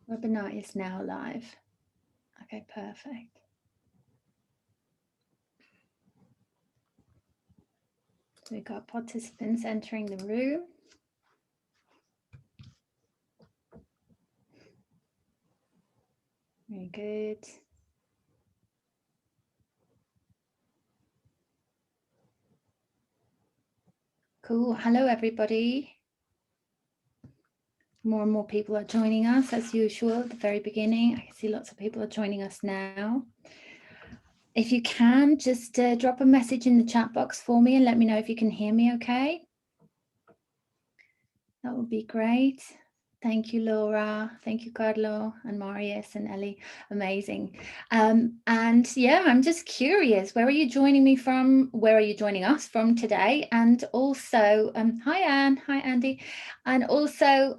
Webinar is now live. Okay, perfect. So we've got participants entering the room. Very good. Cool. Hello, everybody. More and more people are joining us as usual at the very beginning. I can see lots of people are joining us now. If you can, just drop a message in the chat box for me and let me know if you can hear me okay. That would be great. Thank you, Laura. Thank you, Carlo and Marius and Ellie. Amazing. And yeah, I'm just curious, where are you joining me from? Where are you joining us from today? And also, hi, Anne. Hi, Andy. And also,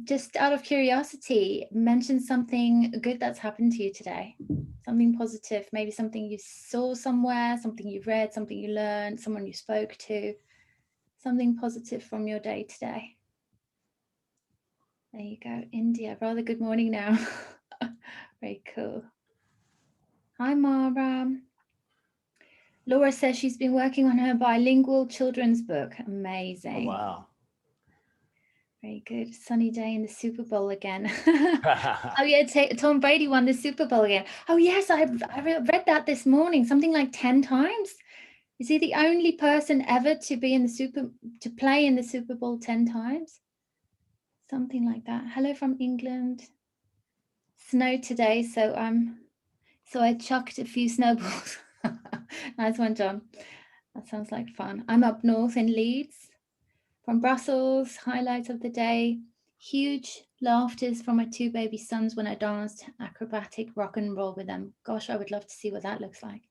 just out of curiosity, mention something good that's happened to you today. Something positive, maybe something you saw somewhere, something you read, something you learned, someone you spoke to, something positive from your day today. There you go, India. Rather good morning now. Very cool. Hi, Mara. Laura says she's been working on her bilingual children's book. Amazing. Oh, wow. Very good. Sunny day in the Super Bowl again. Oh yeah, Tom Brady won the Super Bowl again. Oh yes, I read that this morning. Something like 10 times. Is he the only person ever to be in the play in the Super Bowl 10 times? Something like that. Hello from England. Snow today, so I chucked a few snowballs. Nice one, John. That sounds like fun. I'm up north in Leeds. From Brussels, highlights of the day. Huge laughters from my two baby sons when I danced acrobatic rock and roll with them. Gosh, I would love to see what that looks like.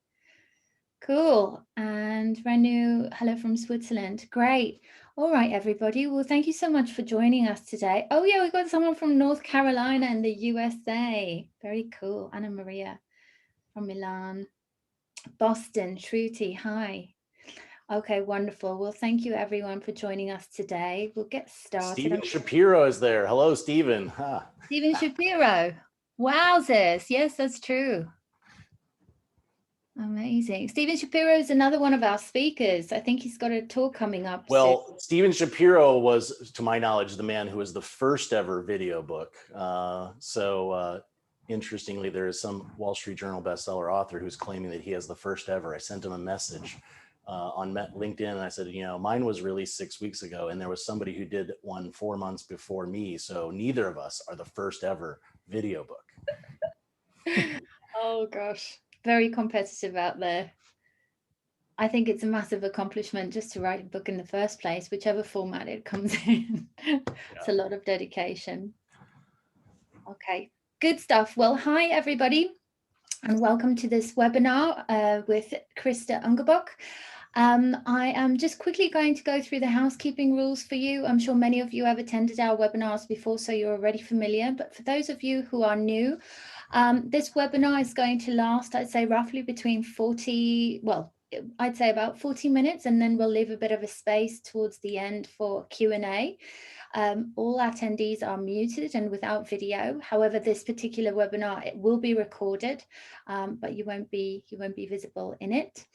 Cool. And Renu, hello from Switzerland. Great. All right, everybody. Well, thank you so much for joining us today. Oh, yeah, we got someone from North Carolina in the USA. Very cool. Anna Maria from Milan. Boston, Shruti, hi. Okay, wonderful. Well, thank you, everyone, for joining us today. We'll get started. Stephen Shapiro is there. Hello, Stephen. Huh. Stephen Shapiro. Wowzers. Yes, that's true. Amazing. Stephen Shapiro is another one of our speakers. I think he's got a talk coming up Well, soon. Stephen Shapiro was, to my knowledge, the man who was the first ever video book. Interestingly, there is some Wall Street Journal bestseller author who's claiming that he has the first ever. I sent him a message on LinkedIn and I said, you know, mine was released 6 weeks ago and there was somebody who did one 4 months before me. So neither of us are the first ever video book. Oh, gosh. Very competitive out there. I think it's a massive accomplishment just to write a book in the first place, whichever format it comes in. It's a lot of dedication. Okay, good stuff. Well, hi, everybody, and welcome to this webinar with Krister Ungerböck. I am just quickly going to go through the housekeeping rules for you. I'm sure many of you have attended our webinars before, so you're already familiar. But for those of you who are new, this webinar is going to last, I'd say, roughly between 40, well, I'd say about 40 minutes, and then we'll leave a bit of a space towards the end for Q&A. All attendees are muted and without video. However, this particular webinar, it will be recorded, but you won't be visible in it.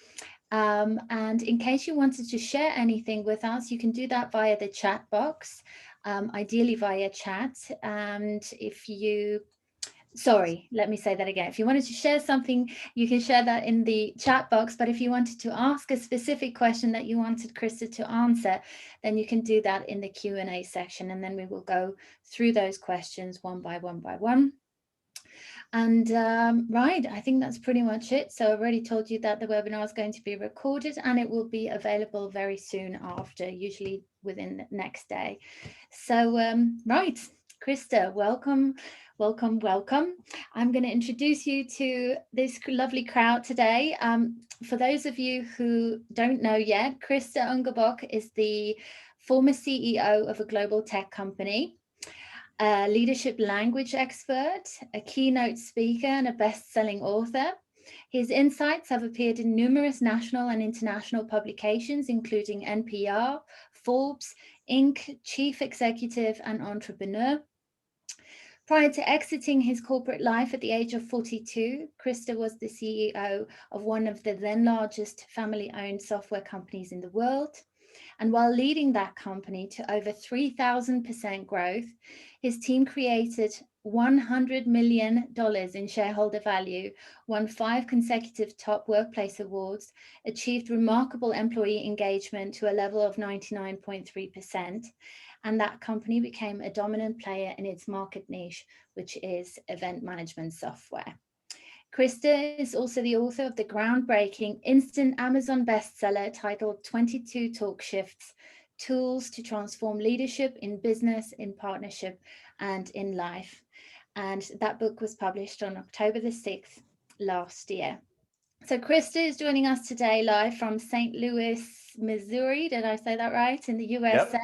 And in case you wanted to share anything with us, you can do that via the chat box, ideally via chat. And if you, sorry, let me say that again. If you wanted to share something, you can share that in the chat box. But if you wanted to ask a specific question that you wanted Krister to answer, then you can do that in the Q&A section. And then we will go through those questions one by one by one. And right, I think that's pretty much it. So I've already told you that the webinar is going to be recorded and it will be available very soon after, usually within the next day. So right, Krister, welcome. Welcome, welcome. I'm going to introduce you to this lovely crowd today. For those of you who don't know yet, Krister Ungerböck is the former CEO of a global tech company, a leadership language expert, a keynote speaker, and a best-selling author. His insights have appeared in numerous national and international publications, including NPR, Forbes, Inc., Chief Executive, and Entrepreneur. Prior to exiting his corporate life at the age of 42, Krister was the CEO of one of the then largest family-owned software companies in the world. And while leading that company to over 3,000% growth, his team created $100 million in shareholder value, won 5 consecutive top workplace awards, achieved remarkable employee engagement to a level of 99.3%, and that company became a dominant player in its market niche, which is event management software. Krister is also the author of the groundbreaking instant Amazon bestseller titled 22 Talk Shifts, Tools to Transform Leadership in Business, in Partnership, and in Life. And that book was published on October the 6th last year. So Krister is joining us today live from St. Louis, Missouri. Did I say that right? In the USA. Yep.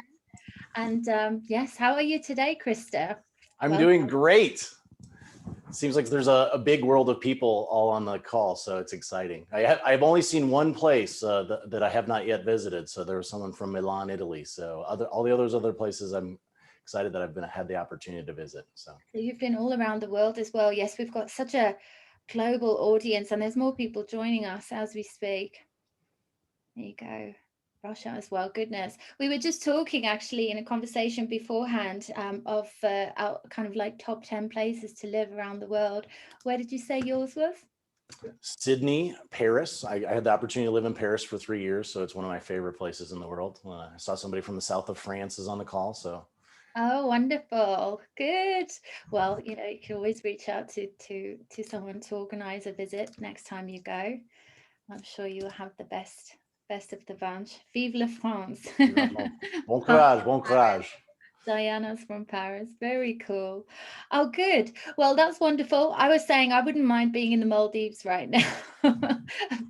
And yes, how are you today, Krister? I'm doing great. Seems like there's a big world of people all on the call, so it's exciting. I've only seen one place that I have not yet visited. So there was someone from Milan, Italy. So all the other places, I'm excited that I've had the opportunity to visit. So you've been all around the world as well. Yes, we've got such a global audience, and there's more people joining us as we speak. There you go. Russia as well. Goodness. We were just talking actually in a conversation beforehand of our kind of like top 10 places to live around the world. Where did you say yours was? Sydney, Paris. I had the opportunity to live in Paris for 3 years, so it's one of my favorite places in the world. I saw somebody from the south of France is on the call, so. Oh, wonderful. Good. Well, you know, you can always reach out to someone to organize a visit next time you go. I'm sure you'll have the best of the bunch. Vive la France. Bon courage, bon courage. Diana's from Paris. Very cool. Oh, good. Well, that's wonderful. I was saying I wouldn't mind being in the Maldives right now. A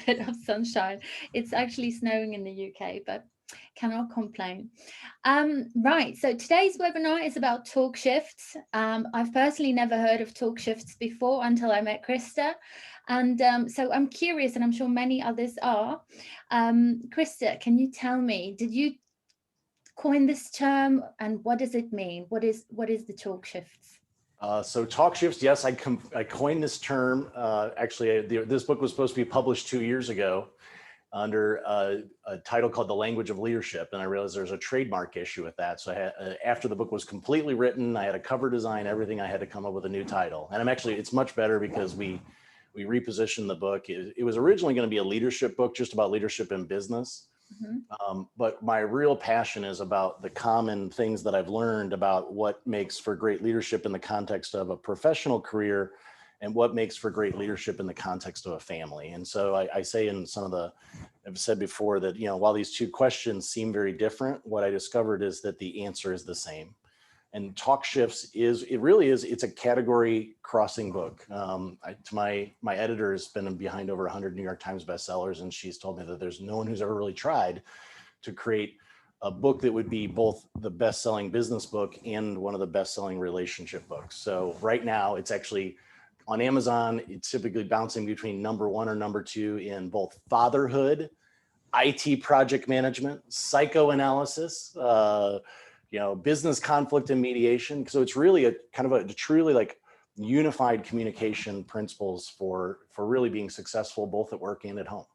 bit of sunshine. It's actually snowing in the UK, but cannot complain. Right. So today's webinar is about talk shifts. I've personally never heard of talk shifts before until I met Krister. And so I'm curious, and I'm sure many others are. Krister, can you tell me, did you coin this term, and what does it mean? What is the talk shifts? So talk shifts, yes, I coined this term. Actually, this book was supposed to be published 2 years ago under a title called The Language of Leadership. And I realized there's a trademark issue with that. So I had, after the book was completely written, I had a cover design, everything, I had to come up with a new title. And it's much better because we repositioned the book. It was originally going to be a leadership book, just about leadership in business. Mm-hmm. But my real passion is about the common things that I've learned about what makes for great leadership in the context of a professional career and what makes for great leadership in the context of a family. And so I say in I've said before that, you know, while these two questions seem very different, what I discovered is that the answer is the same. And talk shifts it's a category crossing book. My editor has been behind over 100 New York Times bestsellers, and she's told me that there's no one who's ever really tried to create a book that would be both the best-selling business book and one of the best-selling relationship books. So right now it's actually on Amazon. It's typically bouncing between number 1 or number 2 in both fatherhood, IT project management, psychoanalysis, business conflict and mediation. So it's really a kind of a truly like unified communication principles for really being successful both at work and at home.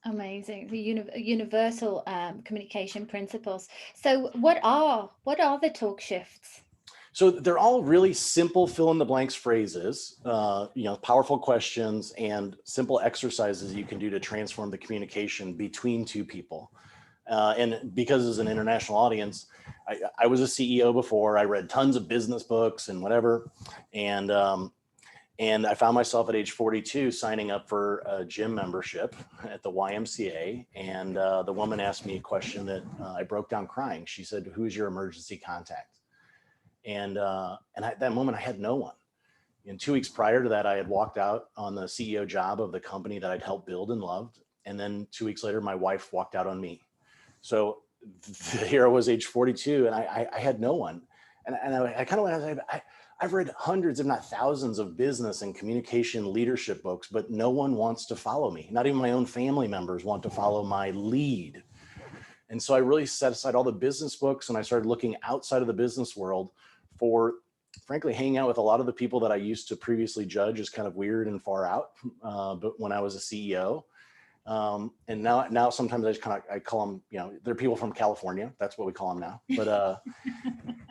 Amazing. The universal communication principles. So what are the talk shifts? So they're all really simple fill in the blanks phrases, powerful questions and simple exercises you can do to transform the communication between two people. And because it's an international audience, I was a CEO before. I read tons of business books and whatever. And I found myself at age 42 signing up for a gym membership at the YMCA. And the woman asked me a question that I broke down crying. She said, "Who's your emergency contact?" And at that moment, I had no one. And 2 weeks prior to that, I had walked out on the CEO job of the company that I'd helped build and loved. And then 2 weeks later, my wife walked out on me. So here I was, age 42, and I had no one. And I kind of went, I've read hundreds, if not thousands, of business and communication leadership books, but no one wants to follow me. Not even my own family members want to follow my lead. And so I really set aside all the business books, and I started looking outside of the business world for frankly, hanging out with a lot of the people that I used to previously judge as kind of weird and far out. But when I was a CEO, and now sometimes I call them, they're people from California. That's what we call them now. But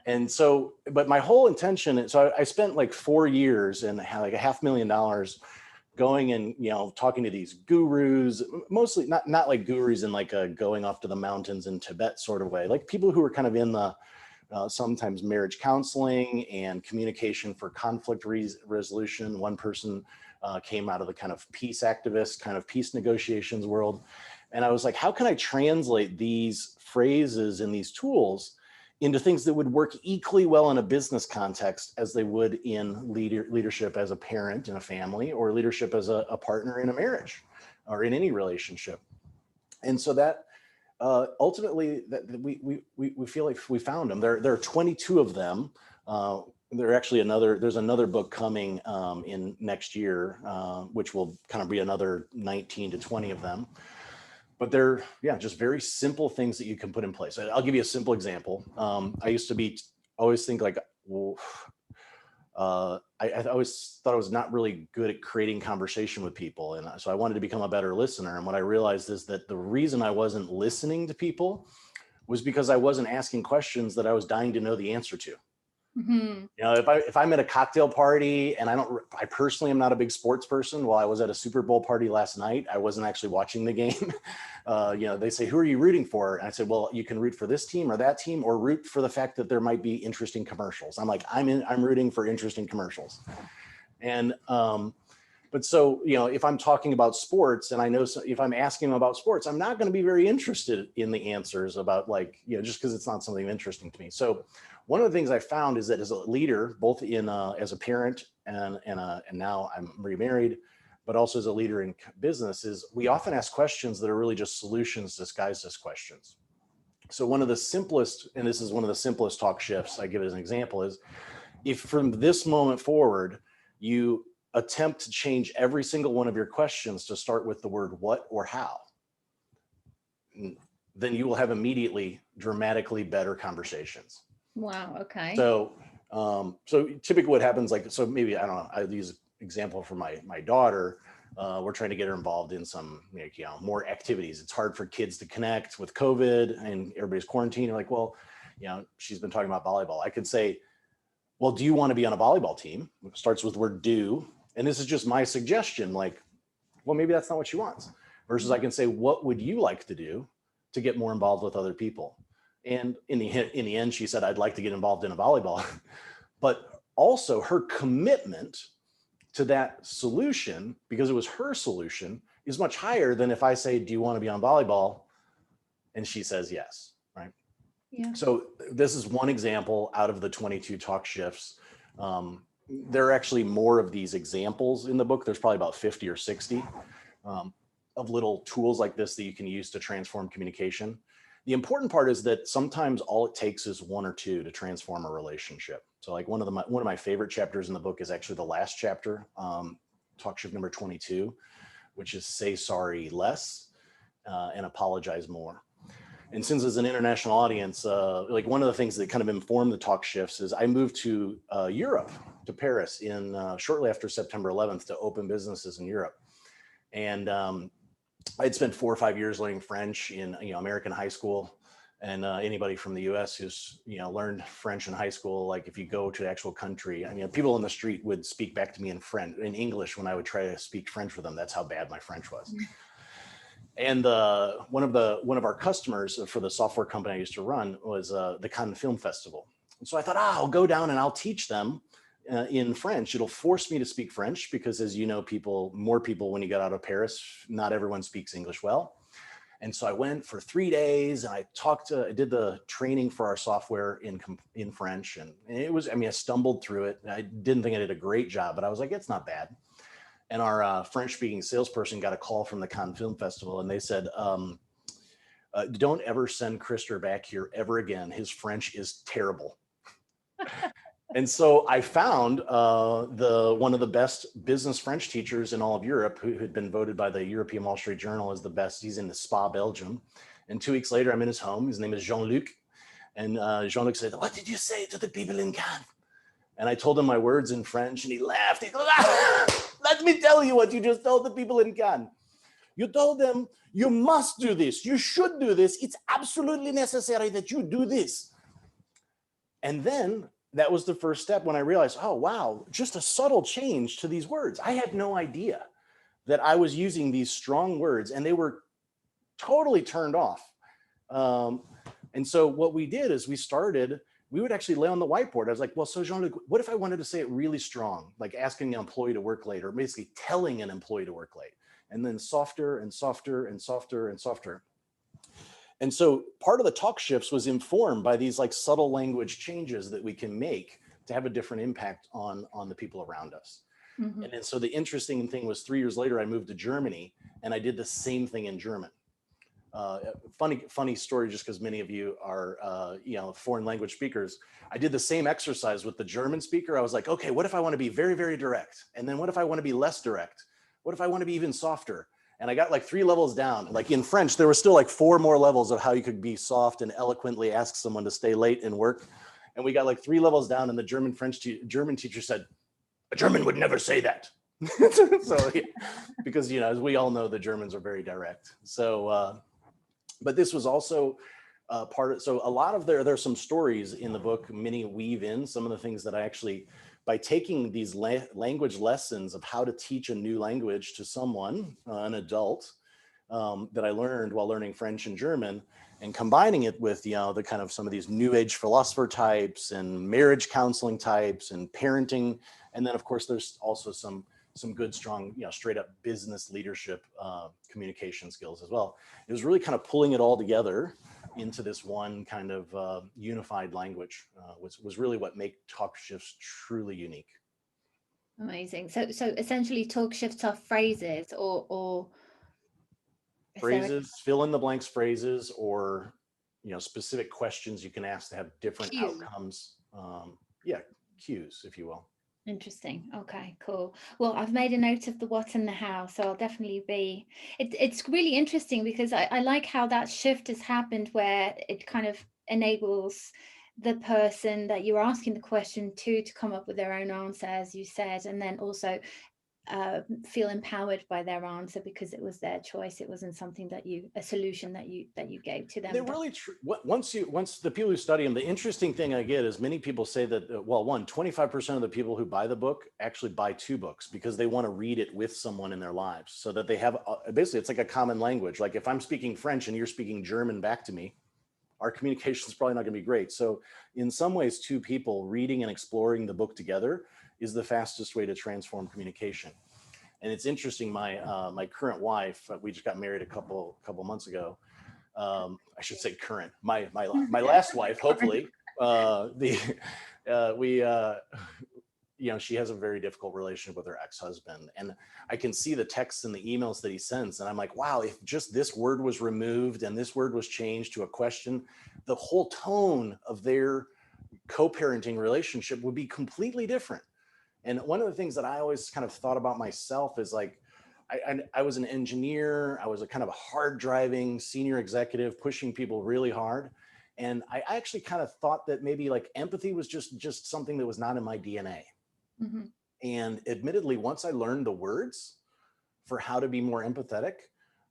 and so, but my whole intention, so I spent like 4 years and had like $500,000 going and talking to these gurus, mostly not like gurus in like a going off to the mountains in Tibet sort of way, like people who are kind of in the sometimes marriage counseling and communication for conflict resolution. One person came out of the kind of peace activist, kind of peace negotiations world. And I was like, how can I translate these phrases and these tools into things that would work equally well in a business context as they would in leadership as a parent in a family, or leadership as a partner in a marriage or in any relationship. And so that ultimately that we feel like we found them. There are 22 of them. There's another book coming in next year, which will kind of be another 19 to 20 of them. But they're, just very simple things that you can put in place. I'll give you a simple example. I used to always think like, I always thought I was not really good at creating conversation with people. And so I wanted to become a better listener. And what I realized is that the reason I wasn't listening to people was because I wasn't asking questions that I was dying to know the answer to. Mm-hmm. If I'm at a cocktail party and I personally am not a big sports person. While I was at a Super Bowl party last night, I wasn't actually watching the game. They say, who are you rooting for? And I said, well, you can root for this team or that team, or root for the fact that there might be interesting commercials. I'm like, I'm rooting for interesting commercials. And, but so, if I'm talking about sports and I know, if I'm asking them about sports, I'm not going to be very interested in the answers about just because it's not something interesting to me. So one of the things I found is that as a leader, both as a parent and now I'm remarried, but also as a leader in business, is we often ask questions that are really just solutions disguised as questions. So one of the simplest, and this is one of the simplest talk shifts I give as an example, is if from this moment forward, you attempt to change every single one of your questions to start with the word what or how, then you will have immediately dramatically better conversations. Wow. Okay. So, so typically what happens, maybe, I don't know, I use an example for my daughter. We're trying to get her involved in some, more activities. It's hard for kids to connect with COVID and everybody's quarantined. You're like, well, she's been talking about volleyball. I could say, well, do you want to be on a volleyball team? It starts with the word do. And this is just my suggestion. Like, well, maybe that's not what she wants. Versus I can say, what would you like to do to get more involved with other people? And in the end, she said, I'd like to get involved in a volleyball. But also her commitment to that solution, because it was her solution, is much higher than if I say, do you want to be on volleyball? And she says yes, right? Yeah. So this is one example out of the 22 talk shifts. There are actually more of these examples in the book. There's probably about 50 or 60 of little tools like this that you can use to transform communication. The important part is that sometimes all it takes is one or two to transform a relationship. So like one of my favorite chapters in the book is actually the last chapter, talk shift number 22, which is say sorry less and apologize more. And since it's an international audience, like one of the things that kind of informed the talk shifts is I moved to Europe, to Paris shortly after September 11th to open businesses in Europe. And I'd spent 4 or 5 years learning French in American high school, and anybody from the U.S. who's learned French in high school, like if you go to the actual country, people in the street would speak back to me in English when I would try to speak French with them. That's how bad my French was. And one of our customers for the software company I used to run was the Cannes Film Festival. And so I thought, I'll go down and I'll teach them in French. It'll force me to speak French because, as you know, more people when you get out of Paris, not everyone speaks English well. And so I went for 3 days and I did the training for our software in French. And it was, I stumbled through it. I didn't think I did a great job, but I was like, it's not bad. And our French-speaking salesperson got a call from the Cannes Film Festival, and they said, don't ever send Krister back here ever again. His French is terrible. And so I found one of the best business French teachers in all of Europe, who had been voted by the European Wall Street Journal as the best. He's in Spa, Belgium. And 2 weeks later, I'm in his home. His name is Jean-Luc. And Jean-Luc said, what did you say to the people in Cannes? And I told him my words in French and he laughed. He goes, ah, let me tell you what you just told the people in Cannes. You told them, you must do this. You should do this. It's absolutely necessary that you do this. And then that was the first step when I realized, oh, wow, just a subtle change to these words. I had no idea that I was using these strong words and they were totally turned off. And so what we did is we would actually lay on the whiteboard. I was like, well, so Jean-Luc, what if I wanted to say it really strong, like asking an employee to work late or basically telling an employee to work late, and then softer and softer and softer and softer. And so part of the talk shifts was informed by these like subtle language changes that we can make to have a different impact on the people around us. Mm-hmm. And then so the interesting thing was 3 years later, I moved to Germany and I did the same thing in German. Funny story, just because many of you are, foreign language speakers. I did the same exercise with the German speaker. I was like, okay, what if I want to be very, very direct? And then what if I want to be less direct? What if I want to be even softer? And I got like 3 levels down. Like in French, there were still like 4 more levels of how you could be soft and eloquently ask someone to stay late and work. And we got like 3 levels down, and the German teacher said, a German would never say that. So, yeah, because, as we all know, the Germans are very direct. So, but this was also so a lot of there's some stories in the book, many weave in some of the things that I actually, by taking these language lessons of how to teach a new language to someone, an adult, that I learned while learning French and German, and combining it with, the kind of some of these new age philosopher types and marriage counseling types and parenting. And then of course, there's also some good, strong, straight up business leadership, communication skills as well. It was really kind of pulling it all together into this one kind of unified language, was really what make talk shifts truly unique. Amazing. So essentially talk shifts are phrases or phrases, fill in the blanks phrases, or, specific questions you can ask to have different outcomes. Cues, if you will. Interesting. Okay, cool. Well, I've made a note of the what and the how, so I'll definitely be, it's really interesting because I like how that shift has happened where it kind of enables the person that you're asking the question to come up with their own answer, as you said, and then also feel empowered by their answer because it was their choice. It wasn't something a solution that you gave to them. They're really true. Once the people who study them, the interesting thing I get is many people say that, 25% of the people who buy the book actually buy 2 books because they want to read it with someone in their lives so that they have, basically it's like a common language. Like if I'm speaking French and you're speaking German back to me, our communication is probably not going to be great. So in some ways, 2 people reading and exploring the book together is the fastest way to transform communication. And it's interesting, my current wife, we just got married a couple months ago. I should say current, my last wife, hopefully, she has a very difficult relationship with her ex-husband. And I can see the texts and the emails that he sends. And I'm like, wow, if just this word was removed and this word was changed to a question, the whole tone of their co-parenting relationship would be completely different. And one of the things that I always kind of thought about myself is like, I was an engineer. I was a kind of a hard driving senior executive pushing people really hard. And I actually kind of thought that maybe like empathy was just something that was not in my DNA. Mm-hmm. And admittedly, once I learned the words for how to be more empathetic,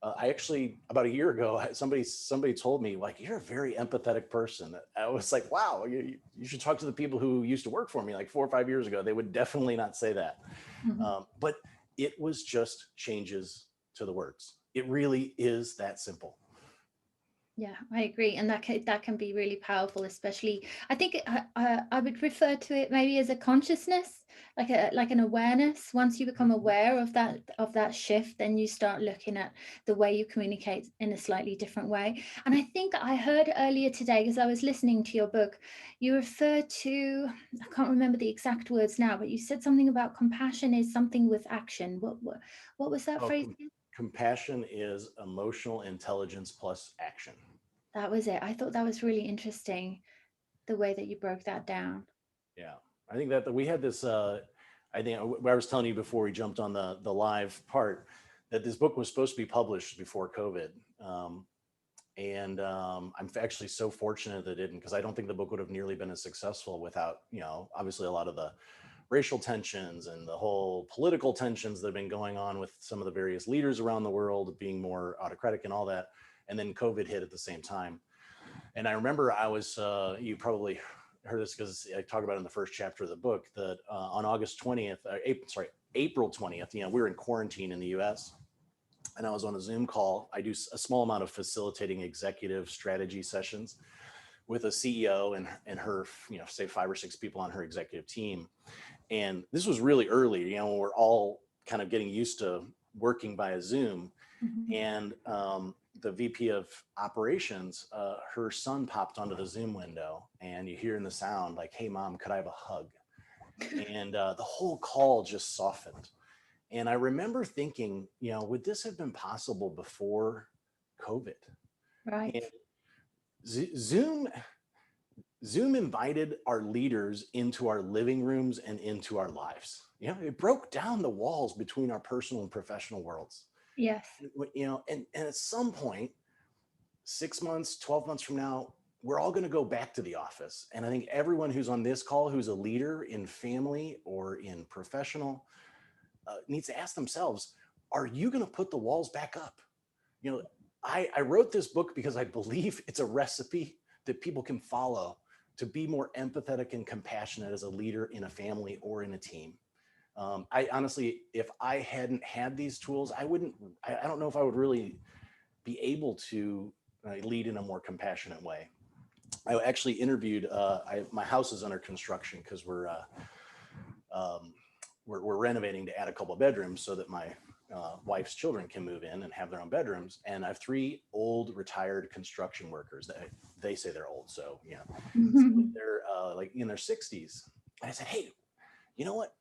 I actually, about a year ago, somebody told me, like, you're a very empathetic person. I was like, wow, you should talk to the people who used to work for me like 4 or 5 years ago. They would definitely not say that. Mm-hmm. But it was just changes to the words. It really is that simple. Yeah, I agree. And that can be really powerful, especially, I think I would refer to it maybe as a consciousness, like an awareness. Once you become aware of that shift, then you start looking at the way you communicate in a slightly different way. And I think I heard earlier today, because I was listening to your book, you referred to, I can't remember the exact words now, but you said something about compassion is something with action. What was that phrase? Compassion is emotional intelligence plus action. That was it. I thought that was really interesting, the way that you broke that down. Yeah, I think that we had this, I was telling you before we jumped on the live part, that this book was supposed to be published before COVID. And I'm actually so fortunate that it didn't, because I don't think the book would have nearly been as successful without, obviously a lot of the racial tensions and the whole political tensions that have been going on with some of the various leaders around the world being more autocratic and all that. And then COVID hit at the same time. And I remember I was, you probably heard this because I talk about it in the first chapter of the book, that on August 20th, April 20th, we were in quarantine in the US. And I was on a Zoom call. I do a small amount of facilitating executive strategy sessions with a CEO and her, say 5 or 6 people on her executive team. And this was really early, when we're all kind of getting used to working via Zoom. Mhm. And the VP of operations, her son popped onto the Zoom window, and you hear in the sound like, "Hey mom, could I have a hug?" And the whole call just softened. And I remember thinking, would this have been possible before COVID? Right. And Zoom invited our leaders into our living rooms and into our lives. It broke down the walls between our personal and professional worlds. Yes. And at some point, 6 months, 12 months from now, we're all going to go back to the office. And I think everyone who's on this call, who's a leader in family or in professional, needs to ask themselves, are you going to put the walls back up? I wrote this book because I believe it's a recipe that people can follow to be more empathetic and compassionate as a leader in a family or in a team. I honestly, if I hadn't had these tools, I don't know if I would really be able to lead in a more compassionate way. I actually interviewed, my house is under construction because we're renovating to add a couple of bedrooms so that my wife's children can move in and have their own bedrooms. And I have 3 old retired construction workers that they say they're old. So, so they're like in their 60s. And I said, hey, you know what?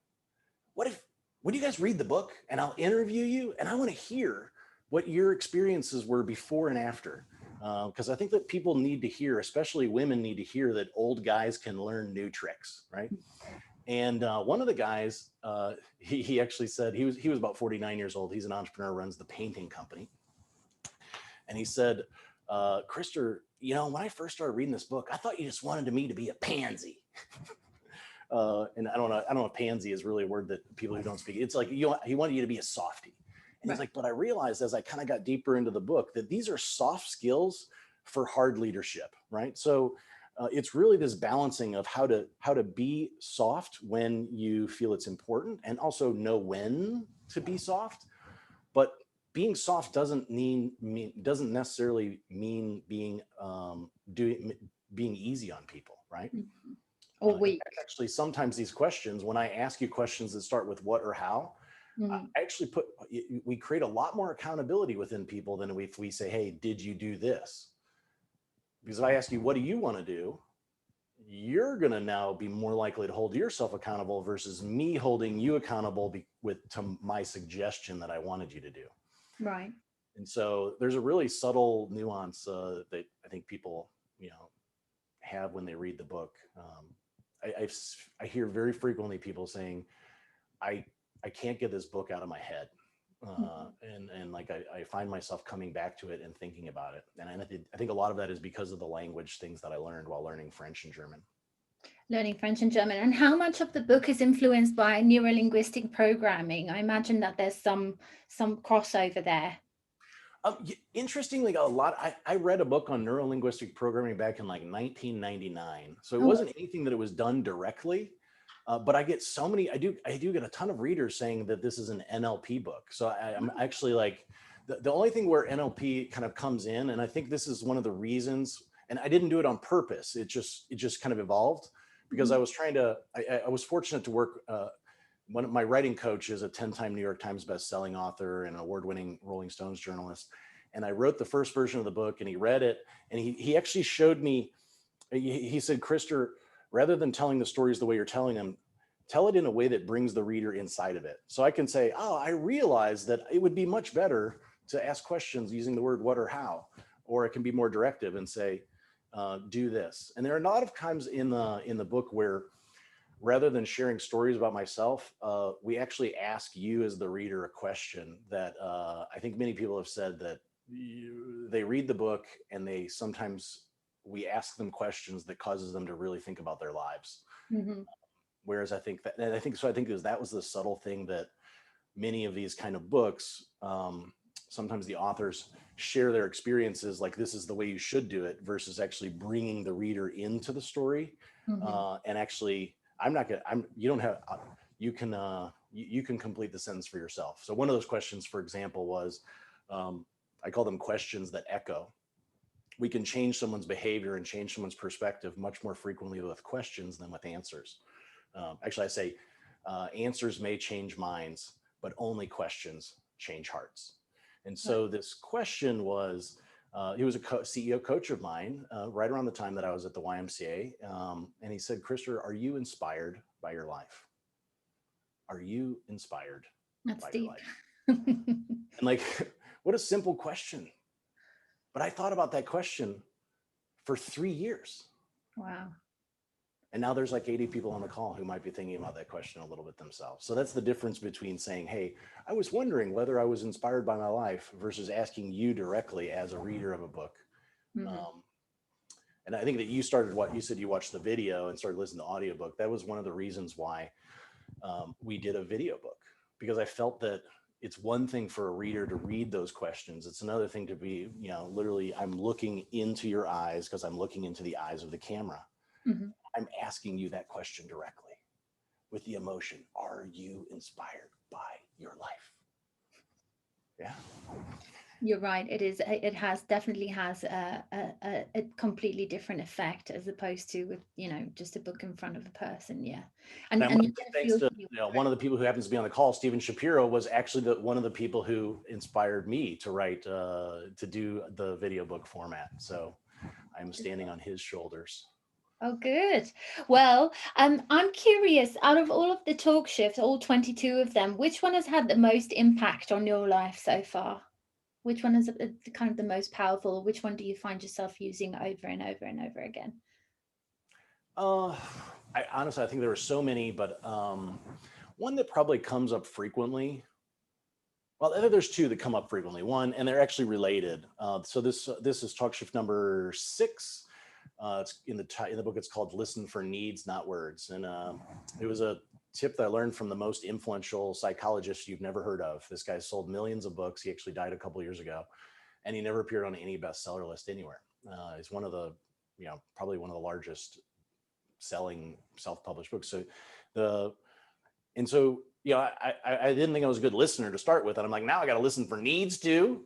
Would you guys read the book and I'll interview you? And I want to hear what your experiences were before and after. Because I think that people need to hear, especially women need to hear, that old guys can learn new tricks, right? And one of the guys, he actually said, he was about 49 years old. He's an entrepreneur, runs the painting company. And he said, Krister, when I first started reading this book, I thought you just wanted me to be a pansy. And I don't know if pansy is really a word that people who don't speak, it's like, he wanted you to be a softie. And he's like, but I realized as I kind of got deeper into the book that these are soft skills for hard leadership, right? So it's really this balancing of how to be soft when you feel it's important, and also know when to be soft. But being soft doesn't necessarily mean being being easy on people, right? Or weak. Actually, sometimes these questions, when I ask you questions that start with what or how, I actually we create a lot more accountability within people than if we say, hey, did you do this? Because if I ask you, what do you want to do? You're going to now be more likely to hold yourself accountable versus me holding you accountable to my suggestion that I wanted you to do. Right. And so there's a really subtle nuance that I think people, have when they read the book. I hear very frequently people saying, I can't get this book out of my head. And like, I find myself coming back to it and thinking about it. And I think a lot of that is because of the language things that I learned while learning French and German. Learning French and German. And how much of the book is influenced by neuro-linguistic programming? I imagine that there's some crossover there. Interestingly, a lot. I read a book on neuro-linguistic programming back in like 1999. So it wasn't anything that it was done directly. But I get so many, I do get a ton of readers saying that this is an NLP book. So I'm actually like, the only thing where NLP kind of comes in, and I think this is one of the reasons, and I didn't do it on purpose. It just kind of evolved because I was I was fortunate to work, one of my writing coach is a 10-time New York Times best-selling author and an award-winning Rolling Stones journalist. And I wrote the first version of the book and he read it, and he actually showed me, he said, Krister, rather than telling the stories the way you're telling them, tell it in a way that brings the reader inside of it. So I can say, oh, I realized that it would be much better to ask questions using the word what or how, or it can be more directive and say, do this. And there are a lot of times in the book where rather than sharing stories about myself, we actually ask you as the reader a question that I think many people have said that they read the book and they sometimes, we ask them questions that causes them to really think about their lives. Mm-hmm. Whereas I think that, and I think, so I think that was the subtle thing that many of these kind of books, sometimes the authors share their experiences like this is the way you should do it versus actually bringing the reader into the story. Mm-hmm. And actually, I'm not gonna, you don't have, you can complete the sentence for yourself. So one of those questions, for example, was, I call them questions that echo. We can change someone's behavior and change someone's perspective much more frequently with questions than with answers. Actually, I say answers may change minds, but only questions change hearts. And so this question was, he was a CEO coach of mine right around the time that I was at the YMCA. And he said, Krister, are you inspired by your life? Are you inspired That's by your deep. life? And like, what a simple question. But I thought about that question for 3 years. Wow. And now there's like 80 people on the call who might be thinking about that question a little bit themselves. So that's the difference between saying, hey, I was wondering whether I was inspired by my life versus asking you directly as a reader of a book. Mm-hmm. And I think that you started, what you said, you watched the video and started listening to audiobook. That was one of the reasons why we did a video book, because I felt that it's one thing for a reader to read those questions. It's another thing to be, literally, I'm looking into your eyes because I'm looking into the eyes of the camera. Mm-hmm. I'm asking you that question directly with the emotion. Are you inspired by your life? Yeah. You're right. It has definitely has a completely different effect as opposed to with, just a book in front of a person. Yeah. And And you thanks feel to one of the people who happens to be on the call, Shapiro, was actually one of the people who inspired me to write, to do the video book format. So I'm standing on his shoulders. Oh, good. Well, I'm curious, out of all of the talk shifts, all 22 of them, which one has had the most impact on your life so far? Which one is kind of the most powerful? Which one do you find yourself using over and over and over again? Honestly, I think there are so many, but one that probably comes up frequently. Well, there's two that come up frequently. One, and they're actually related. So this is talk shift number 6. It's in the book. It's called "Listen for Needs, Not Words," and it was a tip that I learned from the most influential psychologist you've never heard of. This guy sold millions of books. He actually died a couple of years ago, and he never appeared on any bestseller list anywhere. He's one of the, probably one of the largest selling self-published books. I didn't think I was a good listener to start with, and I'm like, now I got to listen for needs too.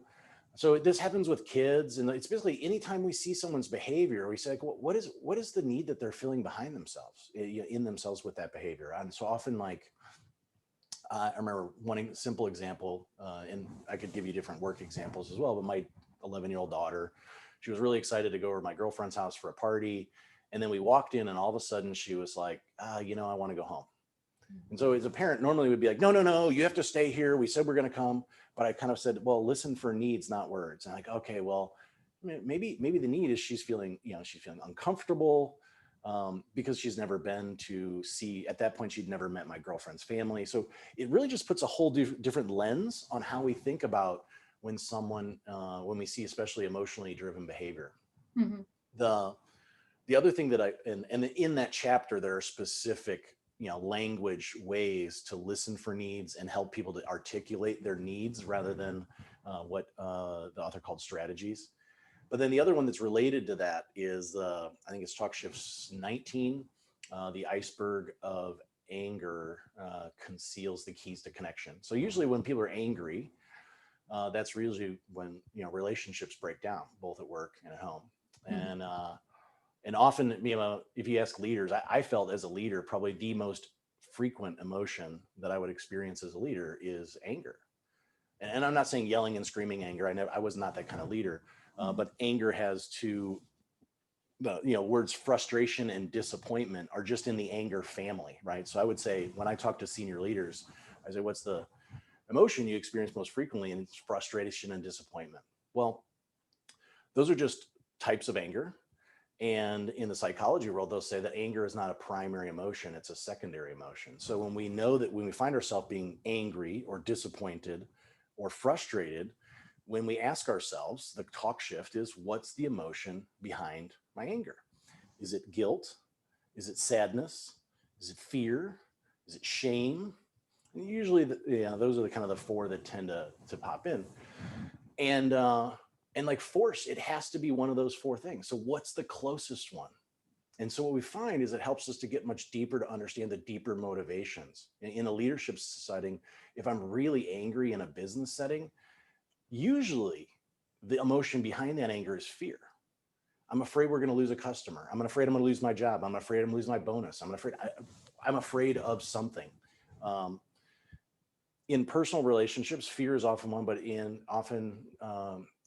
So this happens with kids, and it's basically anytime we see someone's behavior, we say, like, what is the need that they're feeling behind themselves, in themselves with that behavior? And so often, like, I remember one simple example, and I could give you different work examples as well, but my 11-year-old daughter, she was really excited to go over to my girlfriend's house for a party. And then we walked in, and all of a sudden she was like, I want to go home. And so as a parent, normally we'd be like, no, you have to stay here. We said we're going to come. But I kind of said, well, listen for needs, not words. And like, okay, well, maybe the need is she's feeling uncomfortable because she's never been to see, at that point, she'd never met my girlfriend's family. So it really just puts a whole different lens on how we think about when when we see especially emotionally driven behavior. Mm-hmm. The other thing that and in that chapter, there are specific language ways to listen for needs and help people to articulate their needs rather than what the author called strategies. But then the other one that's related to that is, I think it's talk shift 19, the iceberg of anger conceals the keys to connection. So usually when people are angry, that's usually when relationships break down, both at work and at home. Mm-hmm. And often, if you ask leaders, I felt as a leader, probably the most frequent emotion that I would experience as a leader is anger. And I'm not saying yelling and screaming anger. I was not that kind of leader. But anger has words frustration and disappointment are just in the anger family, right? So I would say when I talk to senior leaders, I say, what's the emotion you experience most frequently? And it's frustration and disappointment. Well, those are just types of anger. And in the psychology world, they'll say that anger is not a primary emotion, it's a secondary emotion. So when we know that when we find ourselves being angry or disappointed or frustrated, when we ask ourselves, the talk shift is, what's the emotion behind my anger? Is it guilt? Is it sadness? Is it fear? Is it shame? And usually, those are the kind of the four that tend to pop in. And like force, it has to be one of those four things. So what's the closest one? And so what we find is it helps us to get much deeper, to understand the deeper motivations. In a leadership setting, if I'm really angry in a business setting, usually the emotion behind that anger is fear. I'm afraid we're going to lose a customer. I'm afraid I'm going to lose my job. I'm afraid I'm going to lose my bonus. I'm afraid of something. In personal relationships, fear is often one, but often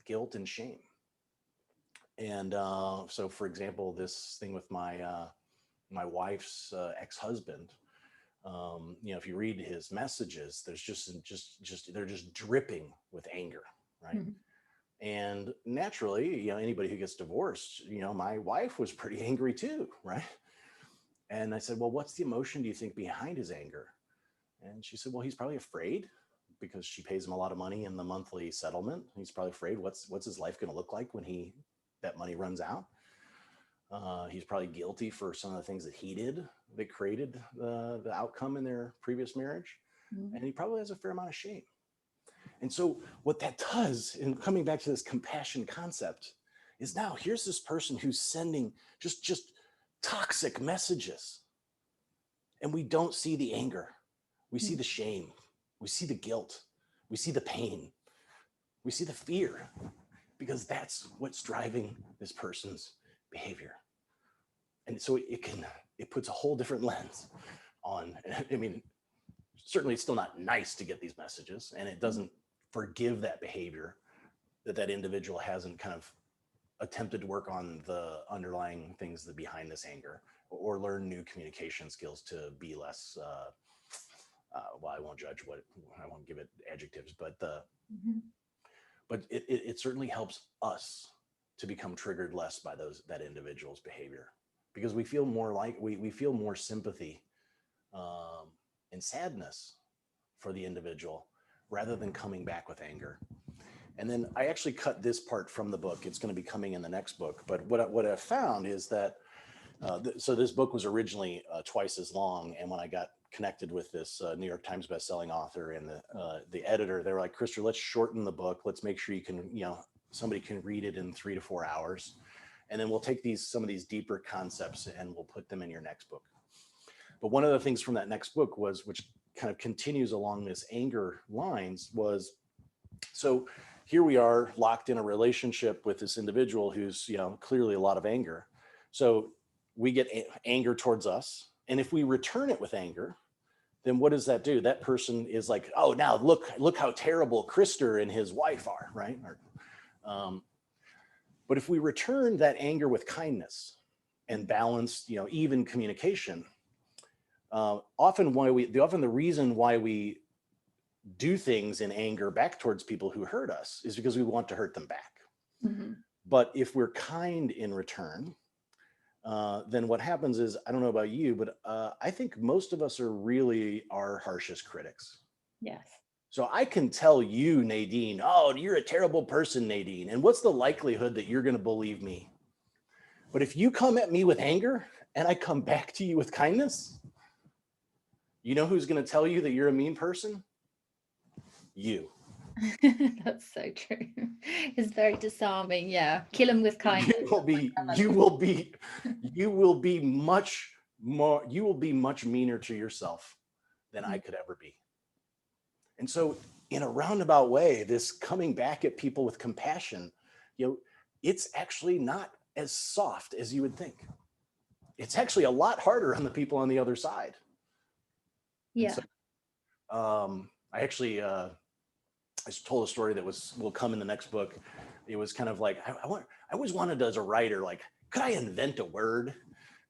guilt and shame. And so, for example, this thing with my wife's ex-husband, if you read his messages, there's they're just dripping with anger, right? Mm-hmm. And naturally, anybody who gets divorced, my wife was pretty angry too, right? And I said, well, what's the emotion do you think behind his anger? And she said, well, he's probably afraid, because she pays him a lot of money in the monthly settlement. He's probably afraid what's his life going to look like when that money runs out. He's probably guilty for some of the things that he did that created the outcome in their previous marriage. Mm-hmm. And he probably has a fair amount of shame. And so what that does, in coming back to this compassion concept, is now here's this person who's sending just toxic messages. And we don't see the anger. We see the shame. We see the guilt. We see the pain. We see the fear, because that's what's driving this person's behavior. And so it puts a whole different lens on. I mean, certainly it's still not nice to get these messages, and it doesn't forgive that behavior that individual hasn't kind of attempted to work on the underlying things that behind this anger, or learn new communication skills to be less well, I won't judge I won't give it adjectives, but but it certainly helps us to become triggered less by that individual's behavior, because we feel more we feel more sympathy and sadness for the individual, rather than coming back with anger. And then I actually cut this part from the book. It's going to be coming in the next book. But what I found is that, so this book was originally twice as long. And when I got connected with this New York Times bestselling author and the editor, they were like, Krister, let's shorten the book. Let's make sure somebody can read it in 3 to 4 hours. And then we'll take some of these deeper concepts and we'll put them in your next book. But one of the things from that next book which kind of continues along this anger lines, was, so here we are locked in a relationship with this individual who's, clearly a lot of anger. So we get anger towards us. And if we return it with anger, then what does that do? That person is like, oh, now look how terrible Krister and his wife are, right? But if we return that anger with kindness and balanced, even communication, often the reason why we do things in anger back towards people who hurt us is because we want to hurt them back. Mm-hmm. But if we're kind in return, then what happens is, I don't know about you, but I think most of us are really our harshest critics. Yes. So I can tell you, Nadine, oh, you're a terrible person, Nadine. And what's the likelihood that you're going to believe me? But if you come at me with anger and I come back to you with kindness, you know who's going to tell you that you're a mean person? You. That's so true. It's very disarming. Yeah. Kill them with kindness. You will be much meaner to yourself than I could ever be. And so in a roundabout way, this coming back at people with compassion, it's actually not as soft as you would think. It's actually a lot harder on the people on the other side. Yeah. So, I actually, I told a story that will come in the next book. It was kind of like, I always wanted as a writer, like, could I invent a word?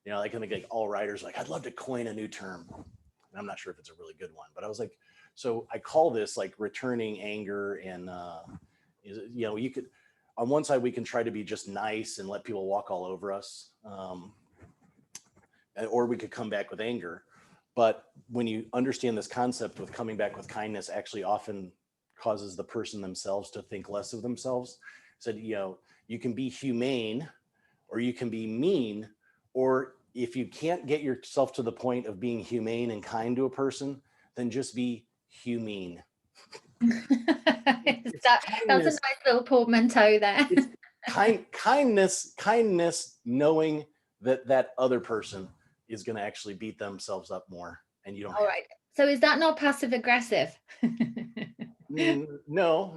Like all writers, like, I'd love to coin a new term. And I'm not sure if it's a really good one, but I was like, so I call this like returning anger. And, you could, on one side, we can try to be just nice and let people walk all over us. Or we could come back with anger. But when you understand this concept with coming back with kindness, actually often causes the person themselves to think less of themselves. Said, you can be humane or you can be mean, or if you can't get yourself to the point of being humane and kind to a person, then just be humane. That's a nice little portmanteau there. It's kindness, knowing that other person is going to actually beat themselves up more, and you don't. All right. So is that not passive aggressive? No.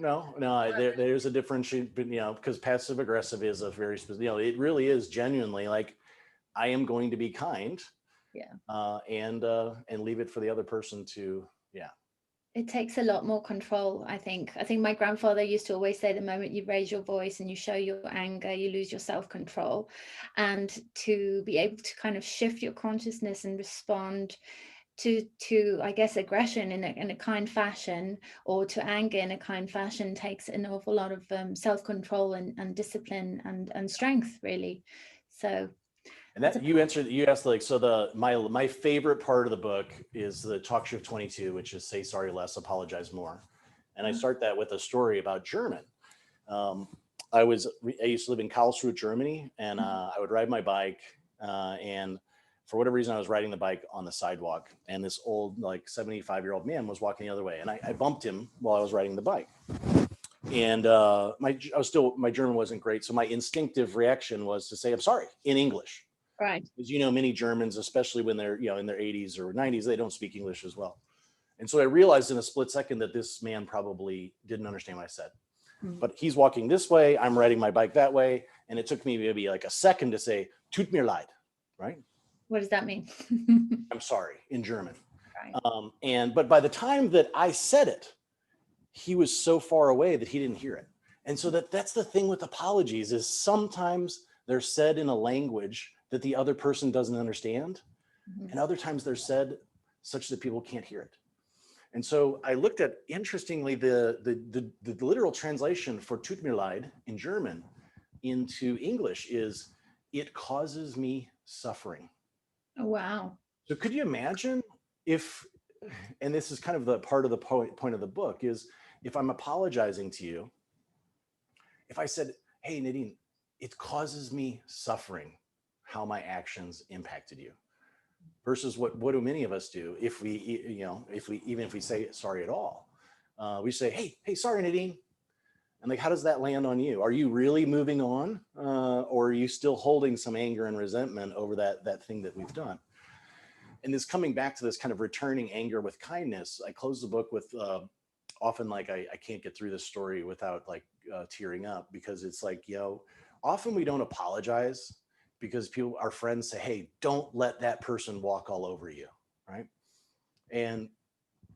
There's a difference, because passive aggressive is a very specific. It really is genuinely like, I am going to be kind. Yeah. And leave it for the other person to. Yeah. It takes a lot more control, I think. I think my grandfather used to always say, the moment you raise your voice and you show your anger, you lose your self-control. And to be able to kind of shift your consciousness and respond to I guess, aggression in a kind fashion, or to anger in a kind fashion, takes an awful lot of self-control and discipline and strength, really. So. And that you asked, like, so my favorite part of the book is the Talk Shift 22, which is say sorry less, apologize more. And I start that with a story about German. I used to live in Karlsruhe, Germany, and I would ride my bike, and for whatever reason, I was riding the bike on the sidewalk, and this old, like 75-year-old man was walking the other way, and I bumped him while I was riding the bike. And my German wasn't great, so my instinctive reaction was to say, I'm sorry, in English. Right. Because, many Germans, especially when they're, in their 80s or 90s, they don't speak English as well. And so I realized in a split second that this man probably didn't understand what I said. But he's walking this way, I'm riding my bike that way. And it took me maybe like a second to say, tut mir leid, right? What does that mean? I'm sorry, in German. Right. But by the time that I said it, he was so far away that he didn't hear it. And so that's the thing with apologies, is sometimes they're said in a language that the other person doesn't understand. And other times they're said such that people can't hear it. And so I looked at, interestingly, the literal translation for tut mir leid in German into English is, it causes me suffering. Oh, wow. So could you imagine if, and this is kind of the part of the point of the book, is if I'm apologizing to you, if I said, hey, Nadine, it causes me suffering how my actions impacted you, versus what do many of us do if we, even if we say sorry at all, we say, hey, sorry, Nadine. And like, how does that land on you? Are you really moving on? Or are you still holding some anger and resentment over that thing that we've done? And this coming back to this kind of returning anger with kindness, I close the book with often, like, I can't get through this story without like tearing up, because it's like, often we don't apologize because our friends say, hey, don't let that person walk all over you, right? And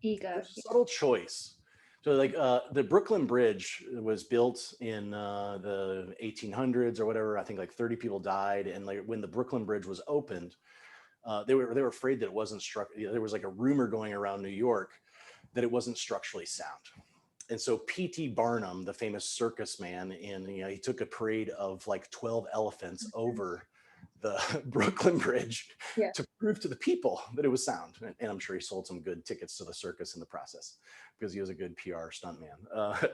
Ego. there's a subtle choice. So like the Brooklyn Bridge was built in the 1800s or whatever. I think like 30 people died. And like when the Brooklyn Bridge was opened, they were afraid that it wasn't there was like a rumor going around New York that it wasn't structurally sound. And so P.T. Barnum, the famous circus man, he took a parade of like 12 elephants over the Brooklyn Bridge to prove to the people that it was sound. And I'm sure he sold some good tickets to the circus in the process, because he was a good PR stuntman.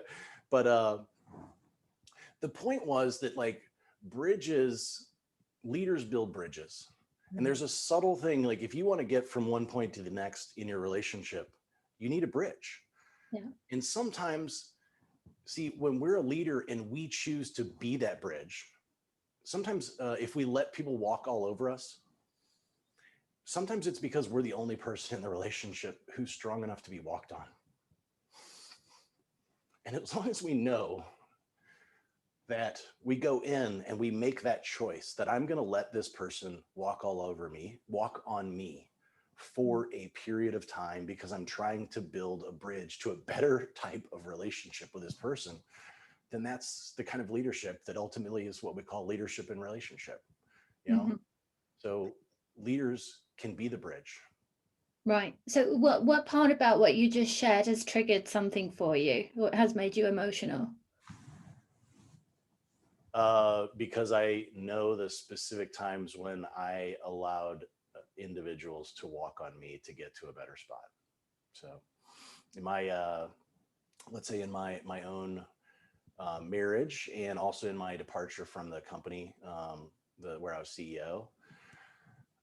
But the point was that, like, leaders build bridges. And there's a subtle thing, like, if you want to get from one point to the next in your relationship, you need a bridge. Yeah. And sometimes, see, when we're a leader and we choose to be that bridge, sometimes if we let people walk all over us, sometimes it's because we're the only person in the relationship who's strong enough to be walked on. And as long as we know that we go in and we make that choice, that I'm going to let this person walk all over me, walk on me for a period of time, because I'm trying to build a bridge to a better type of relationship with this person, then that's the kind of leadership that ultimately is what we call leadership in relationship. So leaders can be the bridge. Right. So what part about what you just shared has triggered something for you? What has made you emotional? Because I know the specific times when I allowed individuals to walk on me to get to a better spot. So let's say in my own marriage, and also in my departure from the company where I was CEO.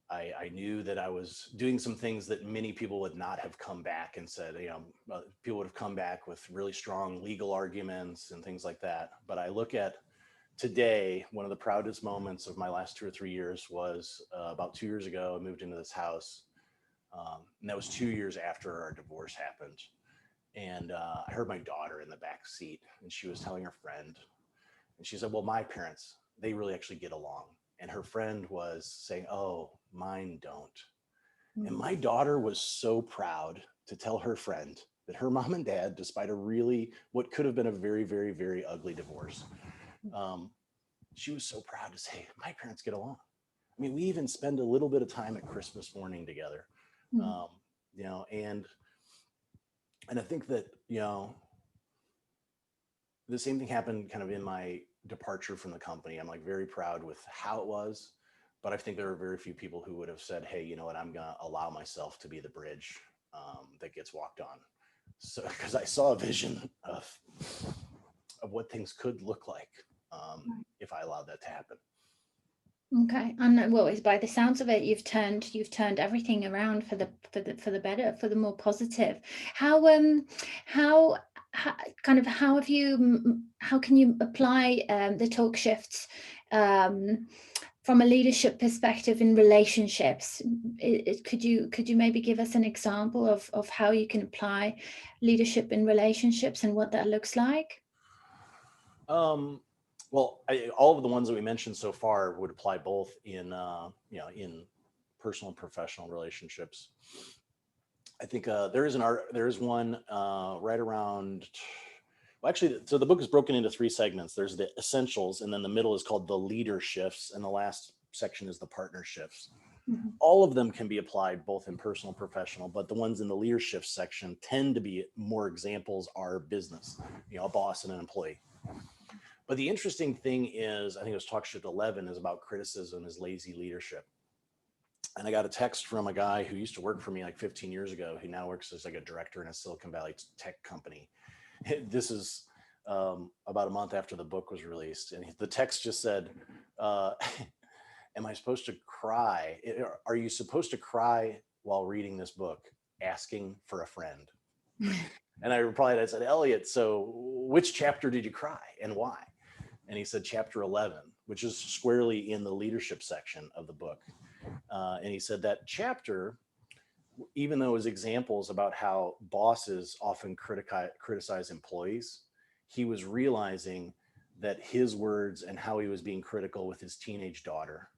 I knew that I was doing some things that many people would not have come back and said, people would have come back with really strong legal arguments and things like that. But I look at today, one of the proudest moments of my last 2 or 3 years was about 2 years ago. I moved into this house, and that was 2 years after our divorce happened. And I heard my daughter in the back seat, and she was telling her friend, and she said, well, my parents, they really actually get along. And her friend was saying, oh, mine don't. Mm-hmm. And my daughter was so proud to tell her friend that her mom and dad, despite what could have been a very, very, very ugly divorce, she was so proud to say, my parents get along. I mean, we even spend a little bit of time at Christmas morning together, and I think that, the same thing happened kind of in my departure from the company. I'm like very proud with how it was, but I think there are very few people who would have said, hey, you know what, I'm going to allow myself to be the bridge that gets walked on. So, because I saw a vision of what things could look like if I allowed that to happen. Okay, and well, by the sounds of it, you've turned everything around for the better, for the more positive. How can you apply the talk shifts from a leadership perspective in relationships? Could you maybe give us an example of how you can apply leadership in relationships and what that looks like? Well, all of the ones that we mentioned so far would apply both in in personal and professional relationships. I think there is one right around. Well, actually, so the book is broken into 3 segments. There's the essentials, and then the middle is called the leader shifts, and the last section is the partner shifts. Mm-hmm. All of them can be applied both in personal and professional, but the ones in the leadership section tend to be more examples are business, a boss and an employee. But the interesting thing is, I think it was Talk Shift 11 is about criticism as lazy leadership. And I got a text from a guy who used to work for me like 15 years ago. He now works as like a director in a Silicon Valley tech company. This is about a month after the book was released. And the text just said, am I supposed to cry? Are you supposed to cry while reading this book? Asking for a friend. And I replied, I said, Elliot, so which chapter did you cry and why? And he said, chapter 11, which is squarely in the leadership section of the book. And he said that chapter, even though it was examples about how bosses often criticize employees, he was realizing that his words and how he was being critical with his teenage daughter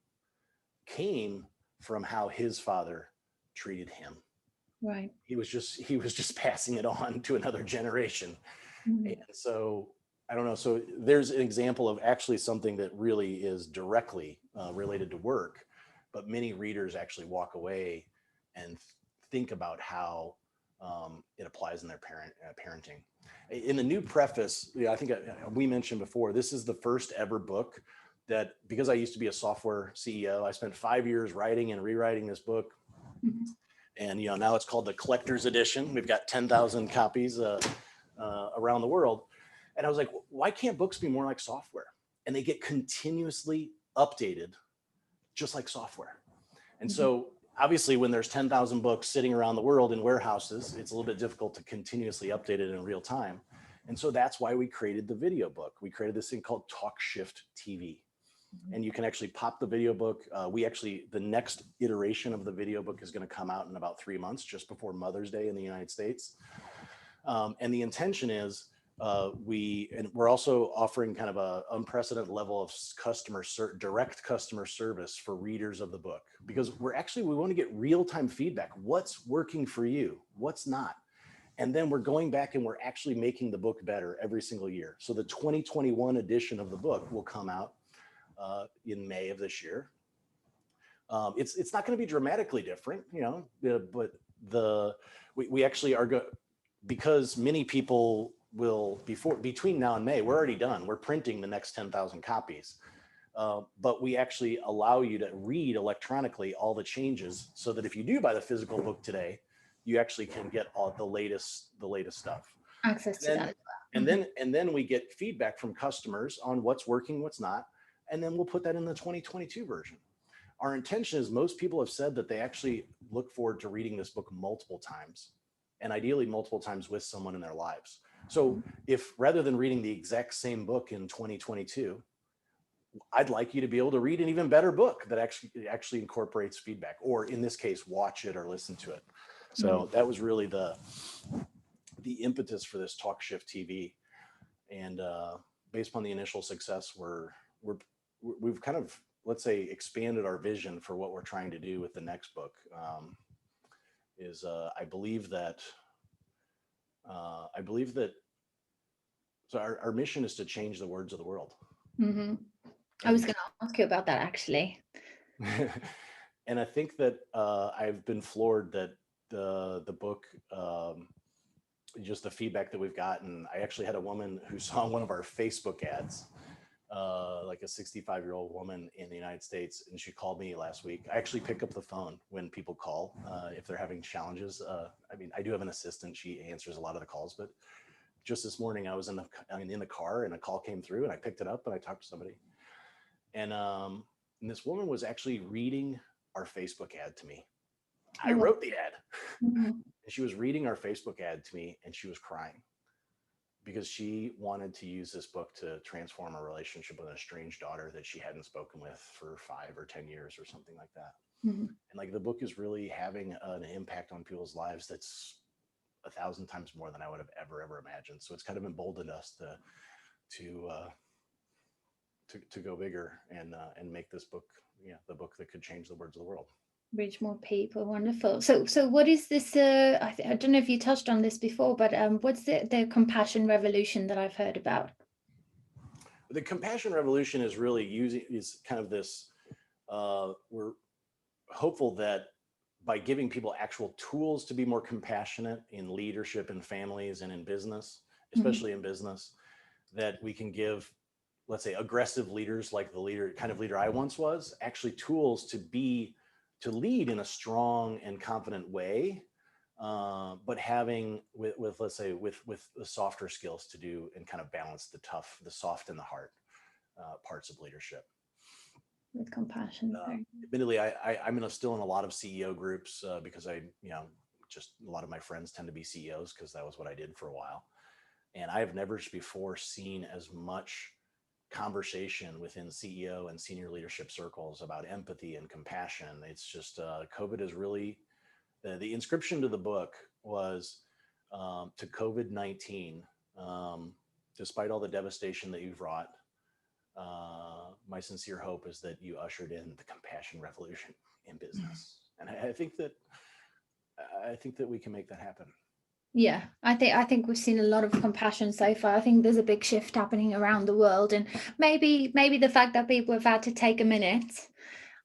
came from how his father treated him. Right. He was just passing it on to another generation. Mm-hmm. And so I don't know. So there's an example of actually something that really is directly related to work, but many readers actually walk away and think about how it applies in their parenting. In the new preface, I think we mentioned before, this is the first ever book that, because I used to be a software CEO, I spent 5 years writing and rewriting this book. Mm-hmm. And now it's called the collector's edition. We've got 10,000 copies around the world. And I was like, why can't books be more like software? And they get continuously updated, just like software. And so obviously when there's 10,000 books sitting around the world in warehouses, it's a little bit difficult to continuously update it in real time. And so that's why we created the video book. We created this thing called Talk Shift TV. And you can actually pop the video book. The next iteration of the video book is going to come out in about 3 months, just before Mother's Day in the United States. And the intention is we're also offering kind of a unprecedented level of direct customer service for readers of the book, because we want to get real-time feedback. What's working for you? What's not? And then we're going back and we're actually making the book better every single year. So the 2021 edition of the book will come out in May of this year. It's not going to be dramatically different, but we actually are good, because many people will between now and May, we're already done. We're printing the next 10,000 copies, but we actually allow you to read electronically all the changes, so that if you do buy the physical book today, you actually can get all the latest stuff. access to that as well. And then we get feedback from customers on what's working, what's not, and then we'll put that in the 2022 version. Our intention is most people have said that they actually look forward to reading this book multiple times, and ideally multiple times with someone in their lives. So if rather than reading the exact same book in 2022, I'd like you to be able to read an even better book that actually incorporates feedback, or in this case, watch it or listen to it. So that was really the impetus for this Talk Shift TV. And based upon the initial success, we've kind of, let's say, expanded our vision for what we're trying to do with the next book. I believe that so our mission is to change the words of the world. Mm-hmm. I was going to ask you about that, actually. And I think that I've been floored that the book, just the feedback that we've gotten. I actually had a woman who saw one of our Facebook ads, like a 65-year-old woman in the United States, and she called me last week. I actually pick up the phone when people call if they're having challenges. I mean, I do have an assistant. She answers a lot of the calls, but just this morning I was in the car and a call came through, and I picked it up and I talked to somebody. And this woman was actually reading our Facebook ad to me. I wrote the ad. And she was reading our Facebook ad to me, and she was crying because she wanted to use this book to transform a relationship with a strange daughter that she hadn't spoken with for 5 or 10 years or something like that. And like the book is really having an impact on people's lives that's 1,000 times more than I would have ever imagined. So it's kind of emboldened us to go bigger and make this book, the book that could change the words of the world. Reach more people. Wonderful. So what is this? I don't know if you touched on this before, but what's the compassion revolution that I've heard about? The compassion revolution is really is kind of this. We're hopeful that by giving people actual tools to be more compassionate in leadership and families and in business, especially in business, that we can give, let's say, aggressive leaders like the kind of leader I once was, actually tools to lead in a strong and confident way, but having let's say with the softer skills to do and kind of balance the soft and the hard parts of leadership. With compassion. Admittedly, I'm still in a lot of CEO groups because just a lot of my friends tend to be CEOs because that was what I did for a while. And I have never before seen as much conversation within CEO and senior leadership circles about empathy and compassion. It's just COVID is really the inscription to the book was to COVID-19. Despite all the devastation that you've wrought, my sincere hope is that you ushered in the compassion revolution in business. And I think that we can make that happen. Yeah, I think we've seen a lot of compassion so far. I think there's a big shift happening around the world, and maybe the fact that people have had to take a minute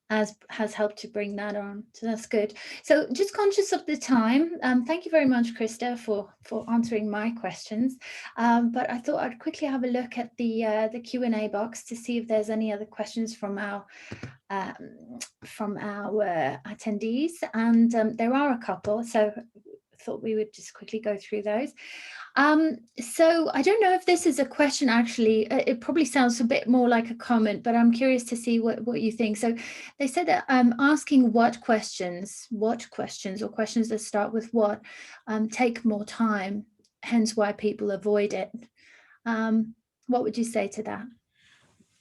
has helped to bring that on. So that's good. So just conscious of the time, thank you very much, Krister, for answering my questions. But I thought I'd quickly have a look at the Q&A box to see if there's any other questions from our attendees, and there are a couple. So thought we would just quickly go through those. So I don't know if this is a question, actually. It probably sounds a bit more like a comment, but I'm curious to see what you think. So they said that asking what questions or questions that start with what take more time, hence why people avoid it. What would you say to that?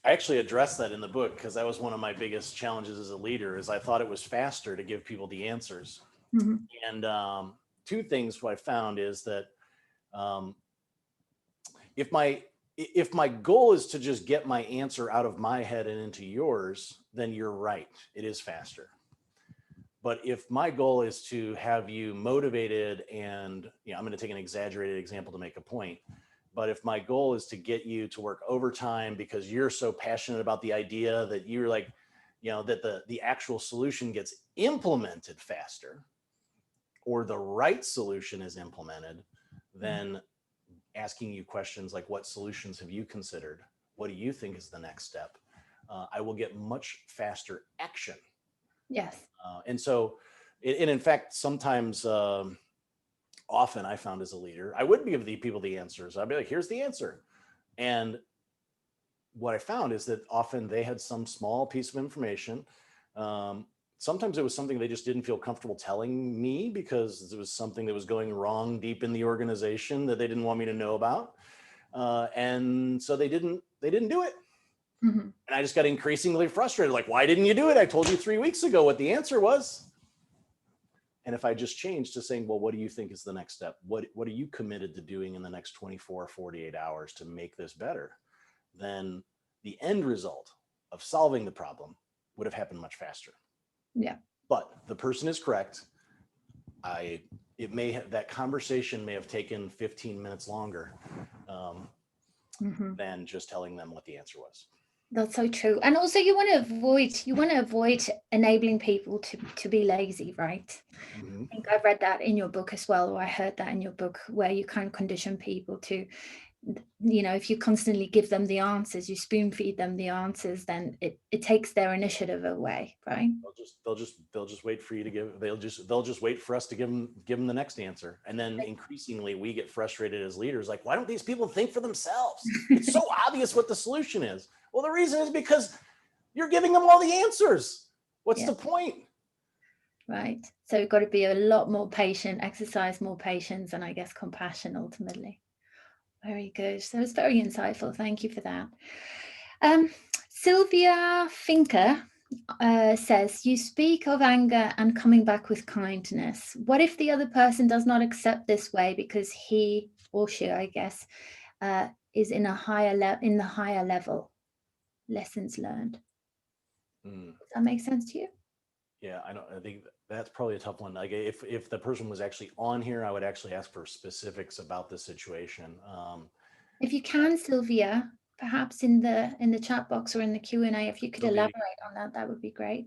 I actually addressed that in the book because that was one of my biggest challenges as a leader, is I thought it was faster to give people the answers. And two things what I found is that if my goal is to just get my answer out of my head and into yours, then you're right, it is faster. But if my goal is to have you motivated, and I'm going to take an exaggerated example to make a point, but if my goal is to get you to work overtime because you're so passionate about the idea that you're like, that the actual solution gets implemented faster, or the right solution is implemented, then asking you questions like, what solutions have you considered? What do you think is the next step? I will get much faster action. Yes. And so, and in fact, sometimes often I found as a leader, I wouldn't give the people the answers. I'd be like, here's the answer. And what I found is that often they had some small piece of information. Sometimes it was something they just didn't feel comfortable telling me because it was something that was going wrong deep in the organization that they didn't want me to know about. And so they didn't do it. Mm-hmm. And I just got increasingly frustrated. Like, why didn't you do it? I told you 3 weeks ago what the answer was. And if I just changed to saying, well, what do you think is the next step? What are you committed to doing in the next 24, 48 hours to make this better? Then the end result of solving the problem would have happened much faster. Yeah. But the person is correct. That conversation may have taken 15 minutes longer than just telling them what the answer was. That's so true. And also you want to avoid enabling people to be lazy, right? Mm-hmm. I think I read that in your book as well, or I heard that in your book, where you kind of condition people to, you know, if you constantly give them the answers, you spoon feed them the answers, then it takes their initiative away, right? They'll just wait for you to give. They'll just wait for us to give them the next answer. And then increasingly we get frustrated as leaders, like, why don't these people think for themselves? It's so obvious what the solution is. Well, the reason is because you're giving them all the answers. What's the point? Right. So we've got to be a lot more patient, exercise more patience, and I guess compassion ultimately. Very good. So it's very insightful. Thank you for that. Sylvia Finker says, you speak of anger and coming back with kindness. What if the other person does not accept this way because he or she, I guess, is in the higher level? Lessons learned. Does that make sense to you? Yeah, I think that's probably a tough one. Like if the person was actually on here, I would actually ask for specifics about the situation. If you can, Sylvia, perhaps in the chat box or in the Q&A, if you could elaborate on that, that would be great.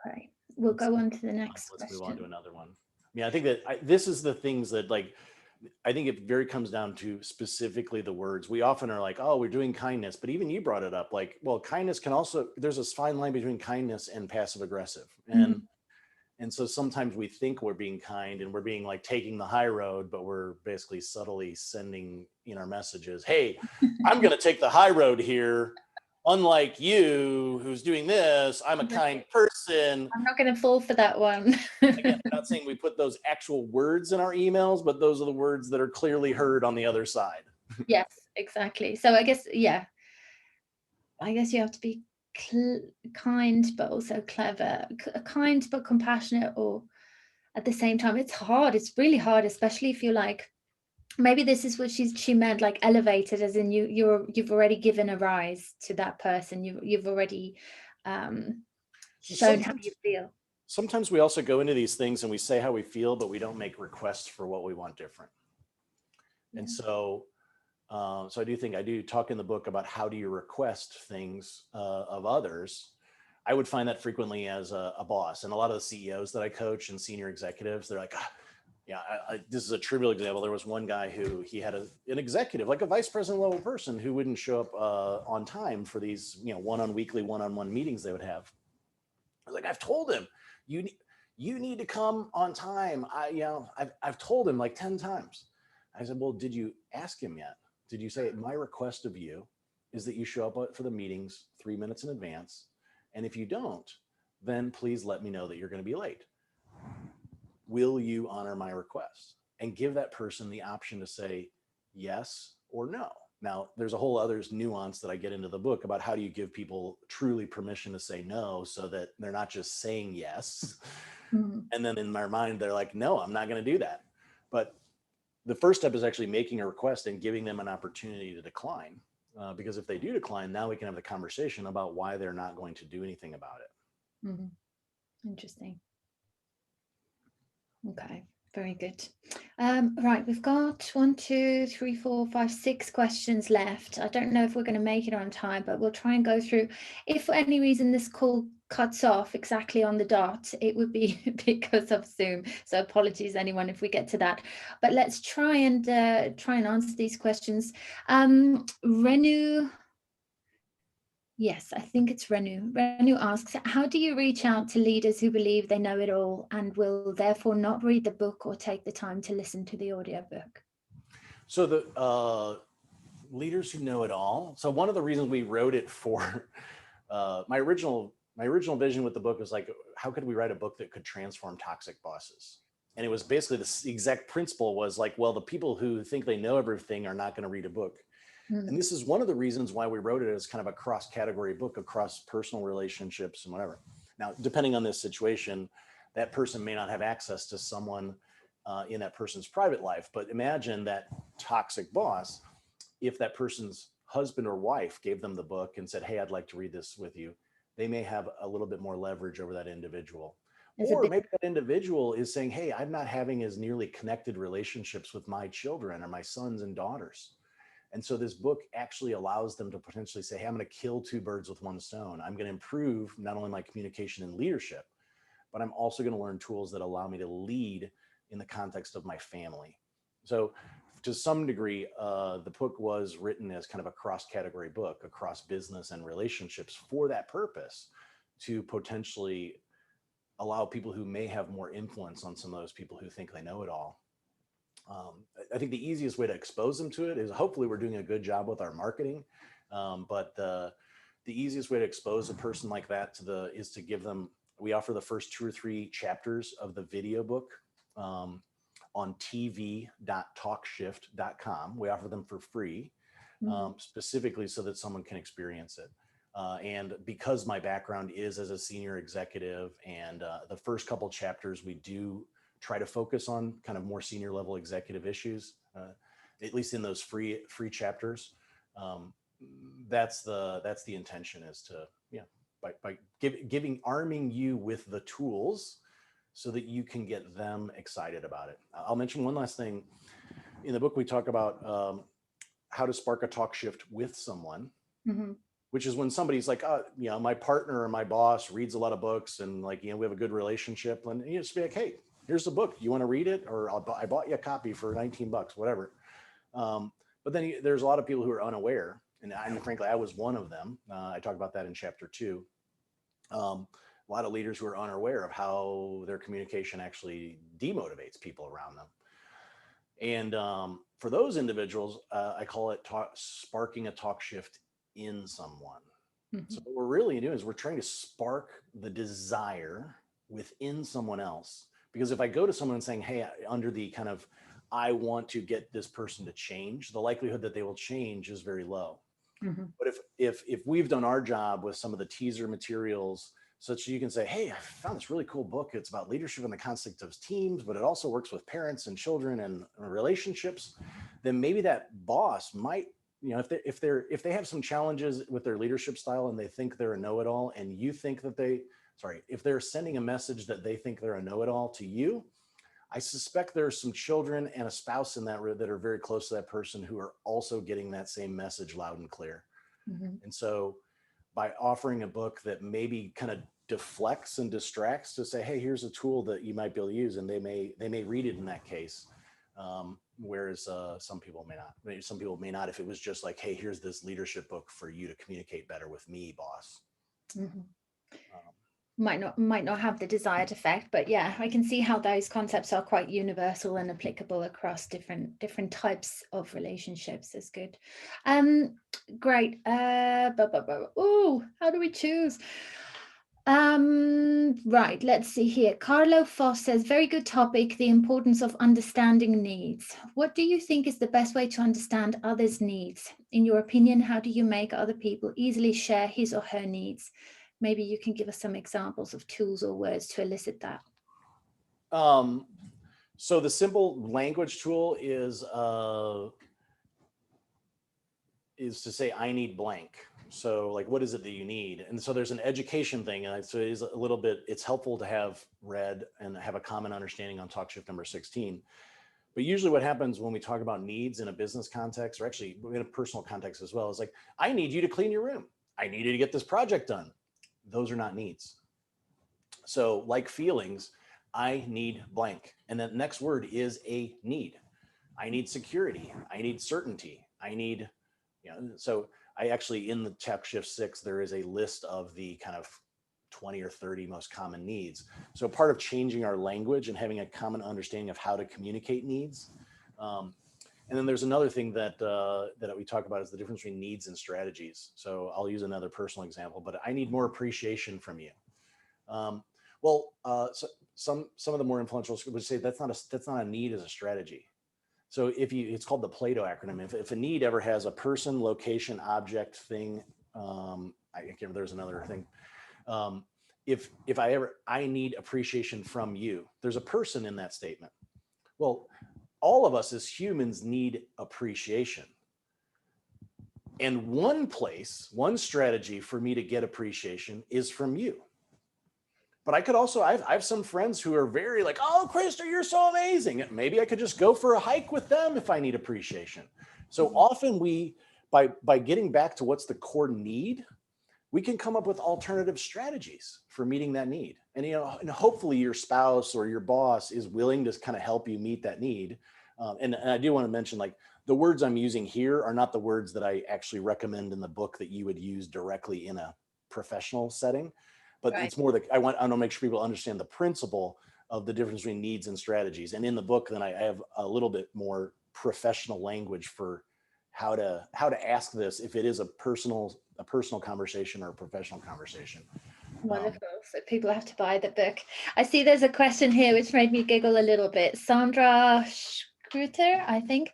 Okay, we'll go on to the next question. Let's move on to another one. Yeah, I think that this is the things that, like, I think it very comes down to specifically the words. We often are like, oh, we're doing kindness, but even you brought it up, like, well, kindness can also, there's this fine line between kindness and passive aggressive. And so sometimes we think we're being kind and we're being like taking the high road, but we're basically subtly sending in our messages, hey, I'm going to take the high road here. Unlike you, who's doing this, I'm a kind person. I'm not going to fall for that one. Again, I'm not saying we put those actual words in our emails, but those are the words that are clearly heard on the other side. Yes, exactly. So I guess, yeah, I guess you have to be kind, but also clever, kind, but compassionate, or at the same time. It's hard. It's really hard, especially if you're like, maybe this is what she meant, like elevated, as in you've already given a rise to that person. You've already shown how you feel. Sometimes we also go into these things and we say how we feel, but we don't make requests for what we want different. And so I do talk in the book about how do you request things of others. I would find that frequently as a boss, and a lot of the CEOs that I coach and senior executives, they're like, this is a trivial example. There was one guy who he had an executive, like a vice president level person, who wouldn't show up on time for these, weekly one-on-one meetings they would have. I was like, I've told him, you need to come on time. I've told him like 10 times. I said, well, did you ask him yet? Did you say, my request of you is that you show up for the meetings 3 minutes in advance? And if you don't, then please let me know that you're going to be late. Will you honor my request? And give that person the option to say yes or no. Now, there's a whole other nuance that I get into the book about how do you give people truly permission to say no, so that they're not just saying yes. And then in their mind, they're like, no, I'm not going to do that. But the first step is actually making a request and giving them an opportunity to decline. Because if they do decline, now we can have the conversation about why they're not going to do anything about it. Interesting. Okay, very good. Right, we've got 1, 2, 3, 4, 5, 6 questions left. I don't know if we're going to make it on time, but we'll try and go through. If for any reason this call cuts off exactly on the dot, it would be because of Zoom. So apologies, anyone, if we get to that. But let's try and answer these questions. Renu Yes, I think it's Renu. Renu asks, how do you reach out to leaders who believe they know it all and will therefore not read the book or take the time to listen to the audiobook? So the leaders who know it all. So one of the reasons we wrote it for my original vision with the book was like, how could we write a book that could transform toxic bosses? And it was basically the exact principle was like, well, the people who think they know everything are not going to read a book. And this is one of the reasons why we wrote it as kind of a cross-category book across personal relationships and whatever. Now, depending on this situation, that person may not have access to someone in that person's private life, but imagine that toxic boss, if that person's husband or wife gave them the book and said, hey, I'd like to read this with you, they may have a little bit more leverage over that individual. Or maybe that individual is saying, hey, I'm not having as nearly connected relationships with my children or my sons and daughters. And so this book actually allows them to potentially say, hey, I'm going to kill two birds with one stone. I'm going to improve not only my communication and leadership, but I'm also going to learn tools that allow me to lead in the context of my family. So to some degree, the book was written as kind of a cross-category book across business and relationships for that purpose, to potentially allow people who may have more influence on some of those people who think they know it all. I think the easiest way to expose them to it is, hopefully we're doing a good job with our marketing, but the easiest way to expose a person like that is to give them, we offer the first 2 or 3 chapters of the video book on tv.talkshift.com. We offer them for free, specifically so that someone can experience it. And because my background is as a senior executive, and the first couple chapters we do try to focus on kind of more senior level executive issues, at least in those free chapters. That's the intention, is to, by arming you with the tools so that you can get them excited about it. I'll mention one last thing. In the book, we talk about how to spark a talk shift with someone, which is when somebody's like, my partner or my boss reads a lot of books, and like, we have a good relationship, and you just be like, hey, here's the book. You want to read it? Or I bought you a copy for $19, whatever. But then there's a lot of people who are unaware. And frankly, I was one of them. I talk about that in chapter 2. A lot of leaders who are unaware of how their communication actually demotivates people around them. And for those individuals, I call it sparking a talk shift in someone. So what we're really doing is we're trying to spark the desire within someone else. Because if I go to someone and saying, hey, under the kind of, I want to get this person to change, the likelihood that they will change is very low. But if we've done our job with some of the teaser materials, such that you can say, hey, I found this really cool book. It's about leadership and the concept of teams, but it also works with parents and children and relationships, then maybe that boss might, if they have some challenges with their leadership style and they think they're a know-it-all, and you think that if they're sending a message that they think they're a know-it-all to you, I suspect there's some children and a spouse in that are very close to that person who are also getting that same message loud and clear. And so by offering a book that maybe kind of deflects and distracts, to say, hey, here's a tool that you might be able to use, and they may read it in that case. Whereas some people may not. Some people may not if it was just like, hey, here's this leadership book for you to communicate better with me, boss. Might not have the desired effect, but yeah, I can see how those concepts are quite universal and applicable across different types of relationships. That's good. Great. Oh, how do we choose? Right, let's see here. Carlo Foss says, very good topic, the importance of understanding needs. What do you think is the best way to understand others' needs? In your opinion, how do you make other people easily share his or her needs? Maybe you can give us some examples of tools or words to elicit that. So the simple language tool is to say, I need blank. So like, what is it that you need? And so there's an education thing. And so it is a little bit, it's helpful to have read and have a common understanding on talk shift number 16. But usually what happens when we talk about needs in a business context, or actually in a personal context as well, is like, I need you to clean your room. I need you to get this project done. Those are not needs. So like feelings, I need blank. And the next word is a need. I need security. I need certainty. I need, so I actually, in the chapter shift 6, there is a list of the kind of 20 or 30 most common needs. So part of changing our language and having a common understanding of how to communicate needs. And then there's another thing that that we talk about is the difference between needs and strategies. So I'll use another personal example, but I need more appreciation from you. So some of the more influential would say that's not a need as a strategy. So it's called the Plato acronym. If a need ever has a person, location, object, thing, I can't remember, there's another thing. If I need appreciation from you, there's a person in that statement. Well, all of us as humans need appreciation. And one strategy for me to get appreciation is from you. But I could also, I have some friends who are very like, oh, Krister, you're so amazing. Maybe I could just go for a hike with them if I need appreciation. So often by getting back to what's the core need, we can come up with alternative strategies for meeting that need. And, and hopefully your spouse or your boss is willing to kind of help you meet that need. And I do want to mention, like, the words I'm using here are not the words that I actually recommend in the book that you would use directly in a professional setting, but right. It's more that I want to make sure people understand the principle of the difference between needs and strategies. And in the book, then I have a little bit more professional language for how to ask this if it is a personal conversation or a professional conversation. Wonderful. So people have to buy the book. I see there's a question here which made me giggle a little bit. Sandra Schruter, I think.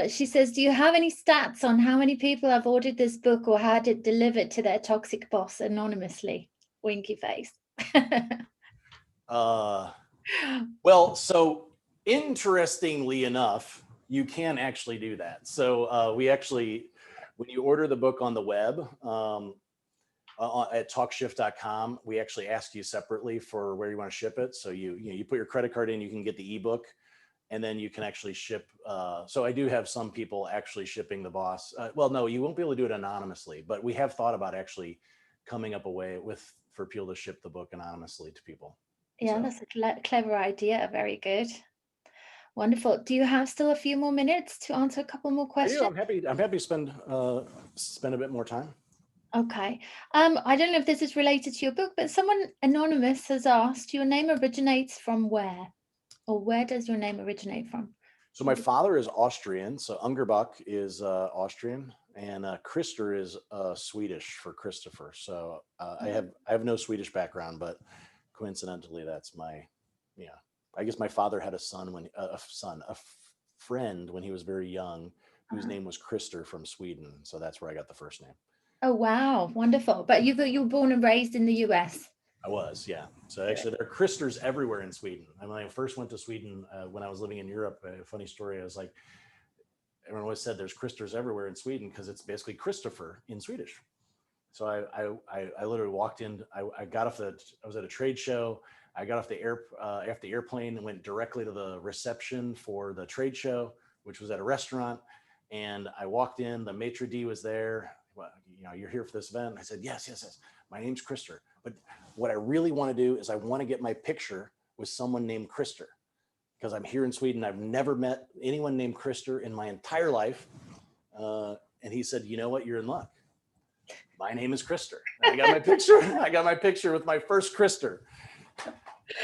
She says, do you have any stats on how many people have ordered this book or had it delivered to their toxic boss anonymously? Winky face. Well, so interestingly enough, you can actually do that. So we actually, when you order the book on the web, at talkshift.com, we actually ask you separately for where you want to ship it. So you put your credit card in, you can get the ebook, and then you can actually ship. So I do have some people actually shipping the boss. Well, no, you won't be able to do it anonymously, but we have thought about actually coming up a way for people to ship the book anonymously to people. Yeah, so that's a clever idea. Very good. Wonderful. Do you have still a few more minutes to answer a couple more questions? I do. I'm happy to spend a bit more time. Okay. I don't know if this is related to your book, but someone anonymous has asked, your name originates from where? Or where does your name originate from? So my father is Austrian. So Ungerböck is Austrian, and Krister is Swedish for Christopher. So I have no Swedish background, but coincidentally, that's my, I guess my father had a friend when he was very young, whose name was Krister from Sweden. So that's where I got the first name. Oh, wow. Wonderful. But you were born and raised in the US. I was, yeah. So actually there are Kristers everywhere in Sweden. I mean, I first went to Sweden when I was living in Europe. A funny story, I was like, everyone always said there's Kristers everywhere in Sweden because it's basically Christopher in Swedish. So I literally walked in, I was at a trade show. I got off the airplane and went directly to the reception for the trade show, which was at a restaurant. And I walked in, the maitre d' was there. Well, you're here for this event. I said, yes. My name's Krister. But what I really want to do is I want to get my picture with someone named Krister, because I'm here in Sweden. I've never met anyone named Krister in my entire life. And he said, you know what? You're in luck. My name is Krister. I got my picture. I got my picture with my first Krister.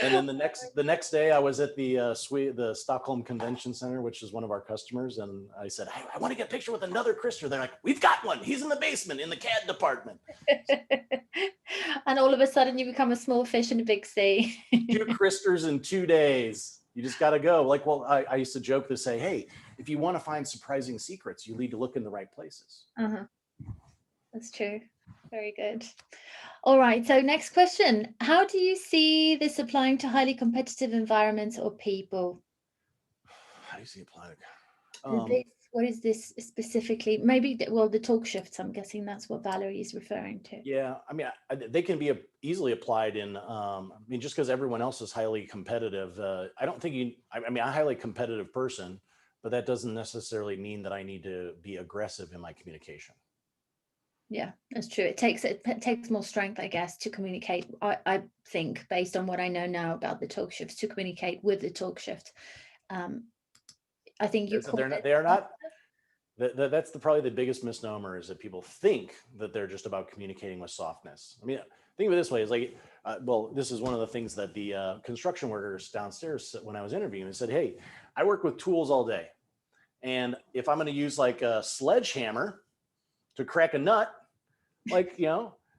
And then the next day I was at the Stockholm Convention Center, which is one of our customers. And I said, I want to get a picture with another Krister. They're like, we've got one. He's in the basement in the CAD department. And all of a sudden you become a small fish in a big sea. 2 Kristers in 2 days. You just got to go. Like, well, I used to joke to say, hey, if you want to find surprising secrets, you need to look in the right places. Uh-huh. That's true. Very good. All right. So next question. How do you see this applying to highly competitive environments or people? How do you see it applying? What is this specifically? Maybe, well, the talk shifts, I'm guessing that's what Valerie is referring to. Yeah. I mean, they can be easily applied in, just because everyone else is highly competitive. I don't think I'm a highly competitive person, but that doesn't necessarily mean that I need to be aggressive in my communication. Yeah, that's true. It takes more strength, I guess, to communicate. I think, based on what I know now about the talk shifts, to communicate with the talk shift. I think they are not. Probably the biggest misnomer is that people think that they're just about communicating with softness. I mean, think of it this way: is like, well, this is one of the things that the construction workers downstairs when I was interviewing said, "Hey, I work with tools all day, and if I'm going to use like a sledgehammer to crack a nut, like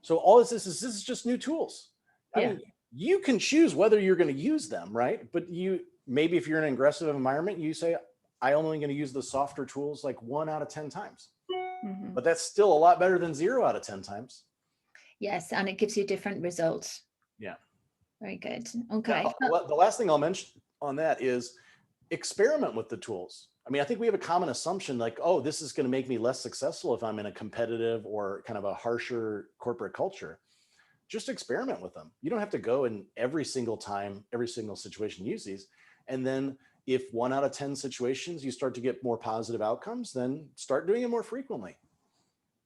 so all this is just new tools. I mean, you can choose whether you're going to use them, right? But maybe if you're in an aggressive environment, you say, I'm only going to use the softer tools like 1 out of 10 times. Mm-hmm. But that's still a lot better than 0 out of 10 times. Yes, and it gives you different results. Yeah. Very good. Okay. The last thing I'll mention on that is experiment with the tools. I mean, I think we have a common assumption like, oh, this is going to make me less successful if I'm in a competitive or kind of a harsher corporate culture. Just experiment with them. You don't have to go in every single time, every single situation, use these. And then if 1 out of 10 situations, you start to get more positive outcomes, then start doing it more frequently.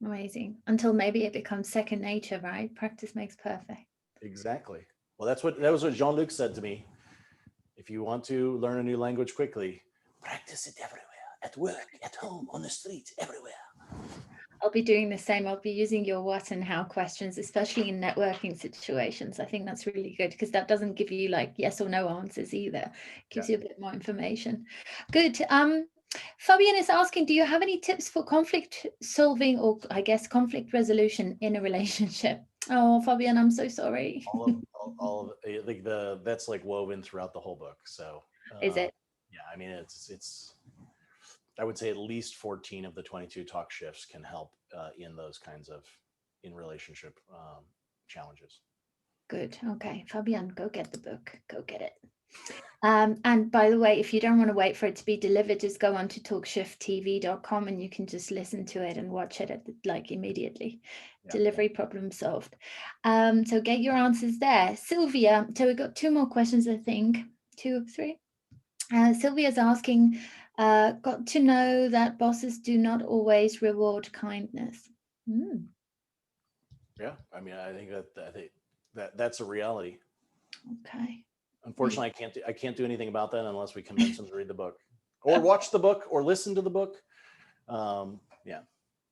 Amazing. Until maybe it becomes second nature, right? Practice makes perfect. Exactly. Well, that was what Jean-Luc said to me. If you want to learn a new language quickly, practice it everywhere, at work, at home, on the street, everywhere. I'll be doing the same. I'll be using your what and how questions, especially in networking situations. I think that's really good because that doesn't give you like yes or no answers either. It gives you a bit more information. Good. Fabian is asking, do you have any tips for conflict solving or I guess conflict resolution in a relationship? Oh, Fabian, I'm so sorry. all of like that's like woven throughout the whole book. So is it? Yeah, I mean it's I would say at least 14 of the 22 talk shifts can help in those kinds of in relationship challenges. Good. Okay, Fabian, go get the book. Go get it. And by the way, if you don't want to wait for it to be delivered, just go on to talkshifttv.com and you can just listen to it and watch it like immediately. Delivery problem solved. So get your answers there. Sylvia, so we've got 2 more questions, I think. 2 or 3. Sylvia's asking, got to know that bosses do not always reward kindness. Yeah, I mean, I think that's a reality. Okay. Unfortunately, I can't do anything about that unless we convince them to read the book or watch the book or listen to the book. Yeah.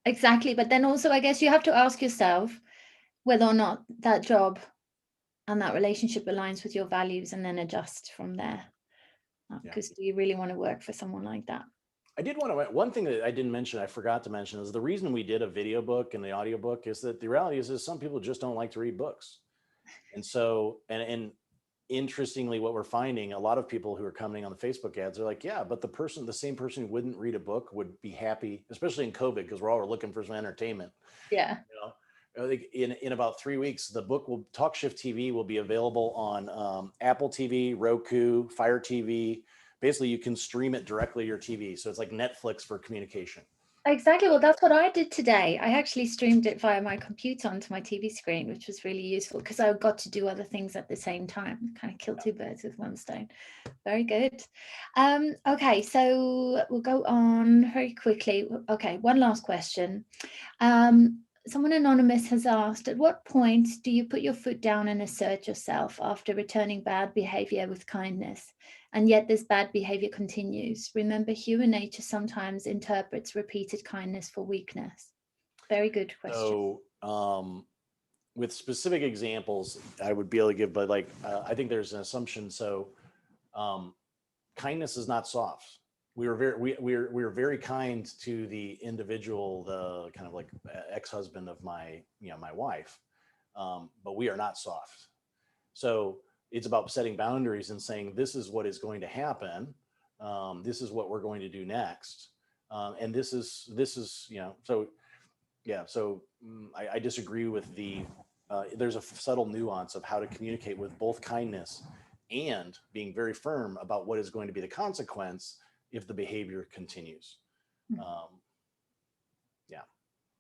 Exactly. But then also, I guess you have to ask yourself whether or not that job and that relationship aligns with your values and then adjust from there. Because do you really want to work for someone like that? I did want to, one thing that I didn't mention, I forgot to mention, is the reason we did a video book and the audio book is that the reality is some people just don't like to read books. And so, and interestingly, what we're finding, a lot of people who are coming on the Facebook ads are like, yeah, but the same person who wouldn't read a book would be happy, especially in COVID, because we're all looking for some entertainment. Yeah. I think in about 3 weeks, the book Talk Shift TV will be available on Apple TV, Roku, Fire TV. Basically, you can stream it directly to your TV. So it's like Netflix for communication. Exactly. Well, that's what I did today. I actually streamed it via my computer onto my TV screen, which was really useful because I got to do other things at the same time. Kind of kill 2 birds with 1 stone. Very good. Okay, so we'll go on very quickly. Okay, one last question. Someone anonymous has asked, at what point do you put your foot down and assert yourself after returning bad behavior with kindness? And yet this bad behavior continues. Remember, human nature sometimes interprets repeated kindness for weakness. Very good question. So with specific examples, I would be able to give, but like, I think there's an assumption. So kindness is not soft. We were very kind to the individual, the kind of like ex-husband of my wife, but we are not soft. So it's about setting boundaries and saying, this is what is going to happen. This is what we're going to do next. And this is, so yeah. So I disagree with there's a subtle nuance of how to communicate with both kindness and being very firm about what is going to be the consequence if the behavior continues. Yeah.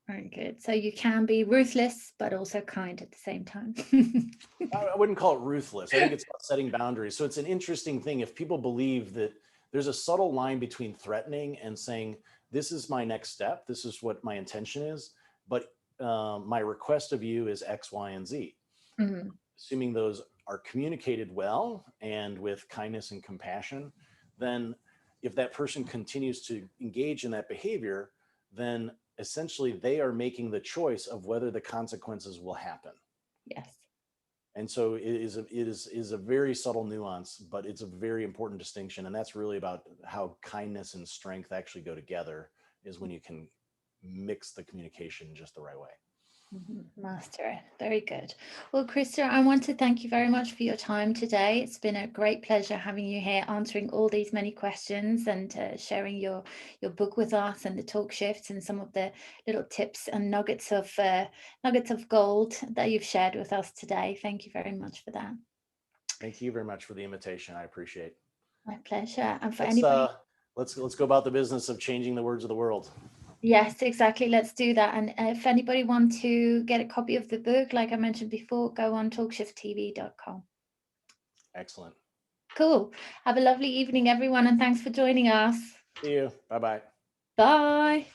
Very good. So you can be ruthless, but also kind at the same time. I wouldn't call it ruthless. I think it's about setting boundaries. So it's an interesting thing. If people believe that there's a subtle line between threatening and saying, this is my next step, this is what my intention is, but my request of you is X, Y, and Z. Mm-hmm. Assuming those are communicated well and with kindness and compassion, then if that person continues to engage in that behavior, then essentially they are making the choice of whether the consequences will happen. Yes. And so it is a very subtle nuance, but it's a very important distinction. And that's really about how kindness and strength actually go together, is when you can mix the communication just the right way. Master it. Very good. Well, Krister, I want to thank you very much for your time today. It's been a great pleasure having you here, answering all these many questions and sharing your book with us and the talk shifts and some of the little tips and nuggets of gold that you've shared with us today. Thank you very much for that. Thank you very much for the invitation. I appreciate it. My pleasure. And for anybody, let's go about the business of changing the words of the world. Yes, exactly. Let's do that. And if anybody wants to get a copy of the book, like I mentioned before, go on talkshifttv.com. Excellent. Cool. Have a lovely evening, everyone, and thanks for joining us. See you. Bye-bye. Bye.